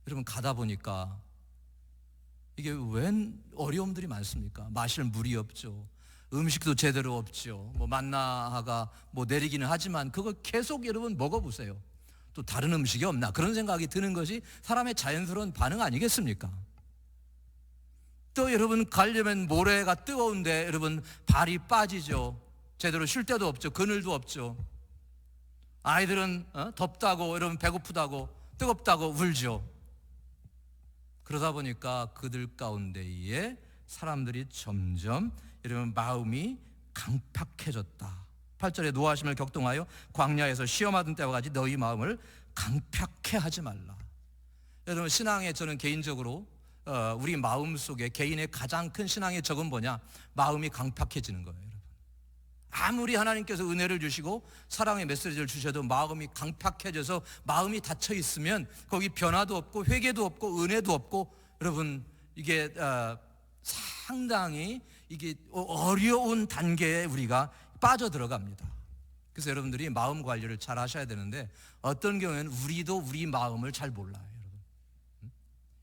여러분 가다 보니까 이게 웬 어려움들이 많습니까? 마실 물이 없죠. 음식도 제대로 없죠. 뭐 만나가 뭐 내리기는 하지만 그걸 계속 여러분 먹어보세요. 또 다른 음식이 없나 그런 생각이 드는 것이 사람의 자연스러운 반응 아니겠습니까? 또 여러분 가려면 모래가 뜨거운데 여러분 발이 빠지죠. 제대로 쉴 데도 없죠. 그늘도 없죠. 아이들은 덥다고 여러분 배고프다고 뜨겁다고 울죠. 그러다 보니까 그들 가운데에 사람들이 점점 여러분 마음이 강팍해졌다. 8절에 노하심을 격동하여 광야에서 시험하던 때와 같이 너희 마음을 강팍해 하지 말라. 여러분 신앙에 저는 개인적으로 우리 마음 속에 개인의 가장 큰 신앙의 적은 뭐냐? 마음이 강팍해지는 거예요, 여러분. 아무리 하나님께서 은혜를 주시고 사랑의 메시지를 주셔도 마음이 강팍해져서 마음이 닫혀 있으면 거기 변화도 없고 회개도 없고 은혜도 없고 여러분 이게 상당히 이게 어려운 단계에 우리가 빠져 들어갑니다. 그래서 여러분들이 마음 관리를 잘 하셔야 되는데 어떤 경우에는 우리도 우리 마음을 잘 몰라요.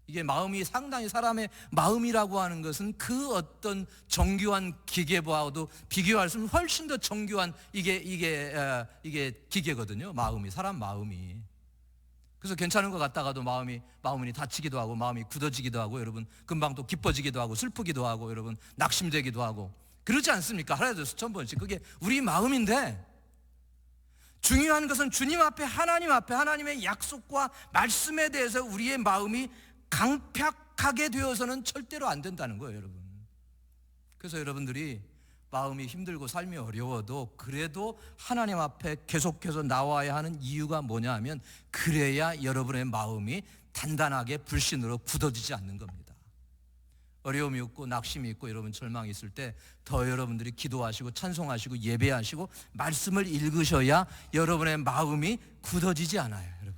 이게 마음이 상당히 사람의 마음이라고 하는 것은 그 어떤 정교한 기계와도 비교할 수 없는 훨씬 더 정교한 이게 기계거든요. 마음이 사람 마음이. 그래서 괜찮은 것 같다가도 마음이 다치기도 하고 마음이 굳어지기도 하고 여러분 금방 또 기뻐지기도 하고 슬프기도 하고 여러분 낙심되기도 하고 그러지 않습니까? 하루에도 수천 번씩 그게 우리 마음인데 중요한 것은 주님 앞에 하나님 앞에 하나님의 약속과 말씀에 대해서 우리의 마음이 강팍하게 되어서는 절대로 안 된다는 거예요, 여러분. 그래서 여러분들이 마음이 힘들고 삶이 어려워도 그래도 하나님 앞에 계속해서 나와야 하는 이유가 뭐냐 하면 그래야 여러분의 마음이 단단하게 불신으로 굳어지지 않는 겁니다. 어려움이 있고 낙심이 있고 여러분 절망이 있을 때 더 여러분들이 기도하시고 찬송하시고 예배하시고 말씀을 읽으셔야 여러분의 마음이 굳어지지 않아요, 여러분.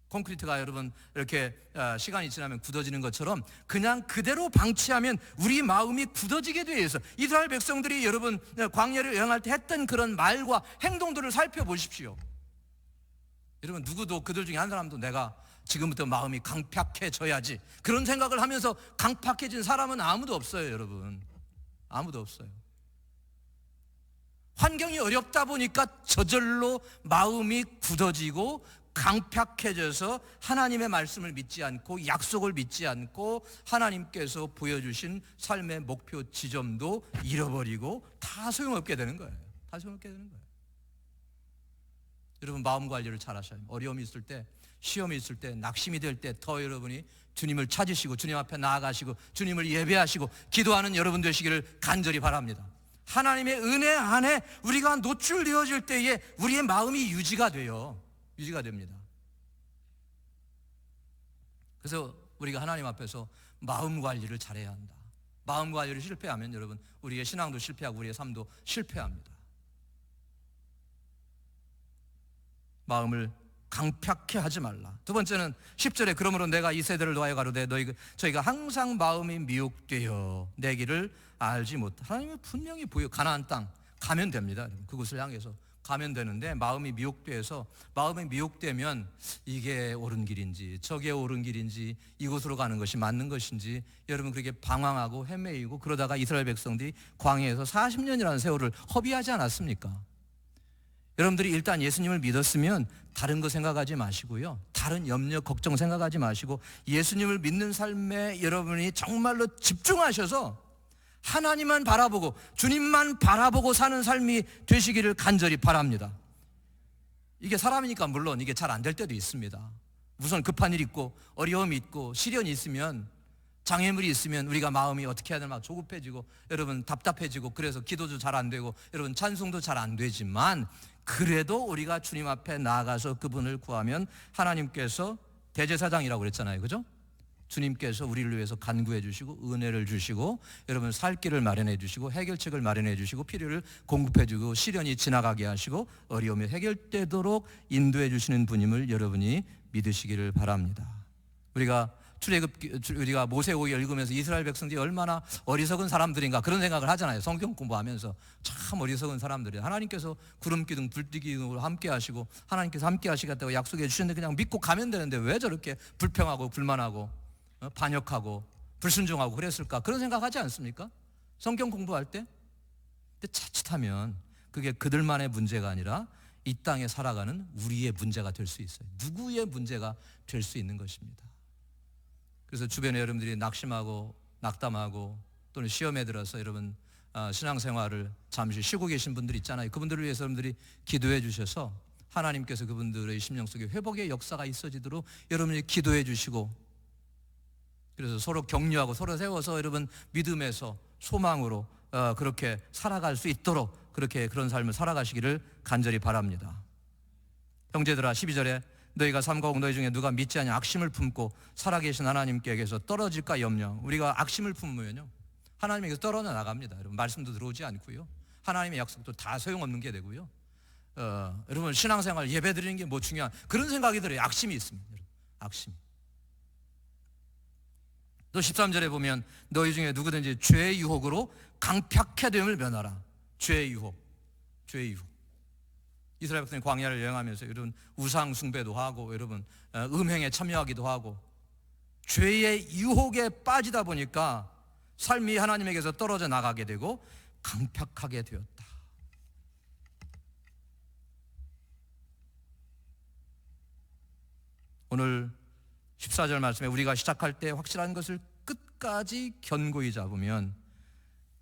콘크리트가 여러분 이렇게 시간이 지나면 굳어지는 것처럼 그냥 그대로 방치하면 우리 마음이 굳어지게 되어 있어. 이스라엘 백성들이 여러분 광야를 여행할 때 했던 그런 말과 행동들을 살펴보십시오. 여러분 누구도 그들 중에 한 사람도 내가 지금부터 마음이 강팍해져야지 그런 생각을 하면서 강팍해진 사람은 아무도 없어요, 여러분. 아무도 없어요. 환경이 어렵다 보니까 저절로 마음이 굳어지고 강팍해져서 하나님의 말씀을 믿지 않고 약속을 믿지 않고 하나님께서 보여주신 삶의 목표 지점도 잃어버리고 다 소용없게 되는 거예요. 다 소용없게 되는 거예요. 여러분 마음 관리를 잘 하셔야 돼요. 어려움이 있을 때, 시험이 있을 때, 낙심이 될 때 더 여러분이 주님을 찾으시고 주님 앞에 나아가시고 주님을 예배하시고 기도하는 여러분 되시기를 간절히 바랍니다. 하나님의 은혜 안에 우리가 노출되어질 때에 우리의 마음이 유지가 돼요. 유지가 됩니다. 그래서 우리가 하나님 앞에서 마음 관리를 잘해야 한다. 마음 관리를 실패하면 여러분 우리의 신앙도 실패하고 우리의 삶도 실패합니다. 마음을 강팍해 하지 말라. 두 번째는 10절에 그러므로 내가 이 세대를 놓아여 가로되 저희가 항상 마음이 미혹되어 내 길을 알지 못하. 하나님은 분명히 보여. 가나안 땅 가면 됩니다. 그곳을 향해서 가면 되는데 마음이 미혹돼서 마음이 미혹되면 이게 옳은 길인지 저게 옳은 길인지 이곳으로 가는 것이 맞는 것인지 여러분 그렇게 방황하고 헤매이고 그러다가 이스라엘 백성들이 광야에서 40년이라는 세월을 허비하지 않았습니까? 여러분들이 일단 예수님을 믿었으면 다른 거 생각하지 마시고요, 다른 염려 걱정 생각하지 마시고 예수님을 믿는 삶에 여러분이 정말로 집중하셔서 하나님만 바라보고 주님만 바라보고 사는 삶이 되시기를 간절히 바랍니다. 이게 사람이니까 물론 이게 잘 안 될 때도 있습니다. 우선 급한 일 있고 어려움이 있고 시련이 있으면 장애물이 있으면 우리가 마음이 어떻게 해야 되나 막 조급해지고 여러분 답답해지고 그래서 기도도 잘 안 되고 여러분 찬송도 잘 안 되지만 그래도 우리가 주님 앞에 나아가서 그분을 구하면 하나님께서 대제사장이라고 그랬잖아요. 그죠? 주님께서 우리를 위해서 간구해 주시고 은혜를 주시고 여러분 살 길을 마련해 주시고 해결책을 마련해 주시고 필요를 공급해 주고 시련이 지나가게 하시고 어려움이 해결되도록 인도해 주시는 분임을 여러분이 믿으시기를 바랍니다. 우리가 모세오기 읽으면서 이스라엘 백성들이 얼마나 어리석은 사람들인가 그런 생각을 하잖아요. 성경 공부하면서 참 어리석은 사람들이 하나님께서 구름 기둥 불 기둥으로 함께 하시고 하나님께서 함께 하시겠다고 약속해 주셨는데 그냥 믿고 가면 되는데 왜 저렇게 불평하고 불만하고 반역하고 불순종하고 그랬을까? 그런 생각하지 않습니까? 성경 공부할 때? 근데 자칫하면 그게 그들만의 문제가 아니라 이 땅에 살아가는 우리의 문제가 될 수 있어요. 누구의 문제가 될 수 있는 것입니다. 그래서 주변에 여러분들이 낙심하고 낙담하고 또는 시험에 들어서 여러분 신앙생활을 잠시 쉬고 계신 분들 있잖아요. 그분들을 위해서 여러분들이 기도해 주셔서 하나님께서 그분들의 심령 속에 회복의 역사가 있어지도록 여러분이 기도해 주시고 그래서 서로 격려하고 서로 세워서 여러분 믿음에서 소망으로 그렇게 살아갈 수 있도록 그렇게 그런 삶을 살아가시기를 간절히 바랍니다. 형제들아 12절에 너희가 삼가고 너희 중에 누가 믿지 않냐 악심을 품고 살아계신 하나님께서 떨어질까 염려. 우리가 악심을 품으면요 하나님에게서 떨어져 나갑니다. 여러분 말씀도 들어오지 않고요 하나님의 약속도 다 소용없는 게 되고요 여러분 신앙생활 예배 드리는 게 뭐 중요한 그런 생각이 들어요. 악심이 있습니다. 여러분. 악심. 또 13절에 보면 너희 중에 누구든지 죄의 유혹으로 강팍해 됨을 면하라. 죄의 유혹. 이스라엘 백성이 광야를 여행하면서 여러분 우상 숭배도 하고 여러분 음행에 참여하기도 하고 죄의 유혹에 빠지다 보니까 삶이 하나님에게서 떨어져 나가게 되고 강팍하게 되었다. 오늘 14절 말씀에 우리가 시작할 때 확실한 것을 끝까지 견고히 잡으면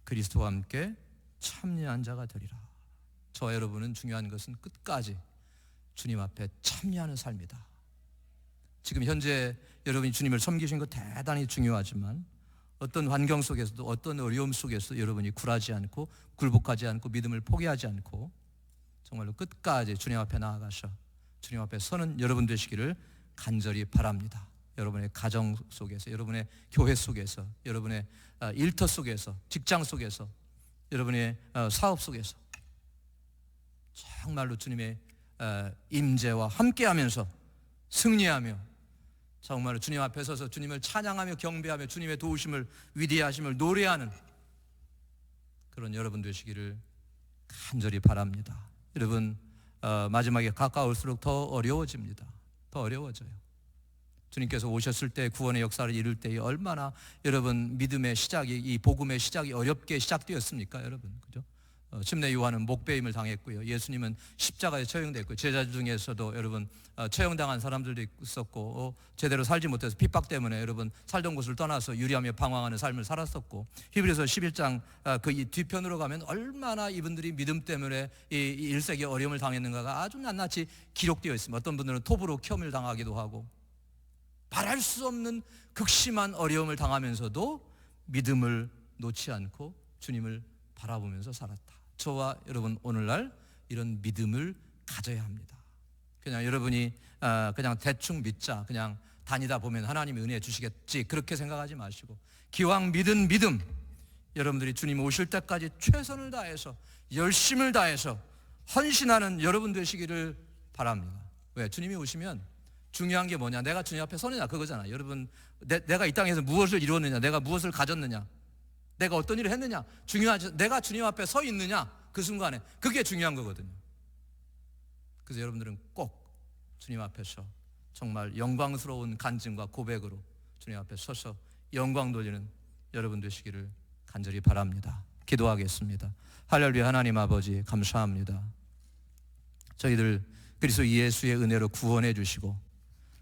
그리스도와 함께 참여한 자가 되리라. 저와 여러분은 중요한 것은 끝까지 주님 앞에 참여하는 삶이다. 지금 현재 여러분이 주님을 섬기신 것 대단히 중요하지만 어떤 환경 속에서도 어떤 어려움 속에서 여러분이 굴하지 않고 굴복하지 않고 믿음을 포기하지 않고 정말로 끝까지 주님 앞에 나아가셔 주님 앞에 서는 여러분 되시기를 간절히 바랍니다. 여러분의 가정 속에서 여러분의 교회 속에서 여러분의 일터 속에서 직장 속에서 여러분의 사업 속에서 정말로 주님의 임재와 함께하면서 승리하며 정말로 주님 앞에 서서 주님을 찬양하며 경배하며 주님의 도우심을 위대하심을 노래하는 그런 여러분 되시기를 간절히 바랍니다. 여러분 마지막에 가까울수록 더 어려워집니다. 더 어려워져요. 주님께서 오셨을 때 구원의 역사를 이룰 때에 얼마나 여러분 믿음의 시작이 이 복음의 시작이 어렵게 시작되었습니까 여러분 그죠? 침례 요한은 목배임을 당했고요. 예수님은 십자가에 처형됐고 제자 중에서도 여러분 처형당한 사람들도 있었고 제대로 살지 못해서 핍박 때문에 여러분 살던 곳을 떠나서 유리하며 방황하는 삶을 살았었고 히브리서 11장 그 뒤편으로 가면 얼마나 이분들이 믿음 때문에 이 1세기 어려움을 당했는가가 아주 낱낱이 기록되어 있습니다. 어떤 분들은 톱으로 켬을 당하기도 하고 말할 수 없는 극심한 어려움을 당하면서도 믿음을 놓지 않고 주님을 바라보면서 살았다. 저와 여러분 오늘날 이런 믿음을 가져야 합니다. 그냥 여러분이 그냥 대충 믿자 그냥 다니다 보면 하나님이 은혜 주시겠지 그렇게 생각하지 마시고 기왕 믿은 믿음 여러분들이 주님 오실 때까지 최선을 다해서 열심을 다해서 헌신하는 여러분 되시기를 바랍니다. 왜? 주님이 오시면 중요한 게 뭐냐 내가 주님 앞에 서느냐 그거잖아. 여러분 내가 이 땅에서 무엇을 이루었느냐 내가 무엇을 가졌느냐 내가 어떤 일을 했느냐 중요하지. 내가 주님 앞에 서 있느냐 그 순간에 그게 중요한 거거든요. 그래서 여러분들은 꼭 주님 앞에서 정말 영광스러운 간증과 고백으로 주님 앞에 서서 영광 돌리는 여러분 되시기를 간절히 바랍니다. 기도하겠습니다. 할렐루야. 하나님 아버지 감사합니다. 저희들 그리스도 예수의 은혜로 구원해 주시고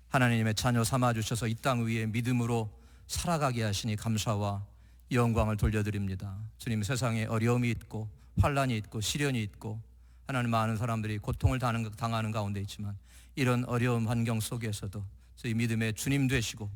하나님의 자녀 삼아 주셔서 이 땅 위에 믿음으로 살아가게 하시니 감사와 영광을 돌려드립니다. 주님 세상에 어려움이 있고 환난이 있고 시련이 있고 하나님 많은 사람들이 고통을 당하는 가운데 있지만 이런 어려운 환경 속에서도 저희 믿음의 주님 되시고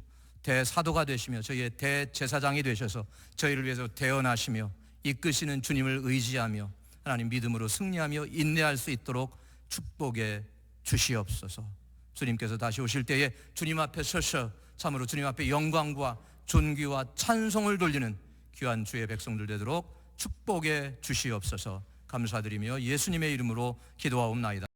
대사도가 되시며 저희의 대제사장이 되셔서 저희를 위해서 대언하시며 이끄시는 주님을 의지하며 하나님 믿음으로 승리하며 인내할 수 있도록 축복해 주시옵소서. 주님께서 다시 오실 때에 주님 앞에 서서 참으로 주님 앞에 영광과 존귀와 찬송을 돌리는 귀한 주의 백성들 되도록 축복해 주시옵소서. 감사드리며 예수님의 이름으로 기도하옵나이다.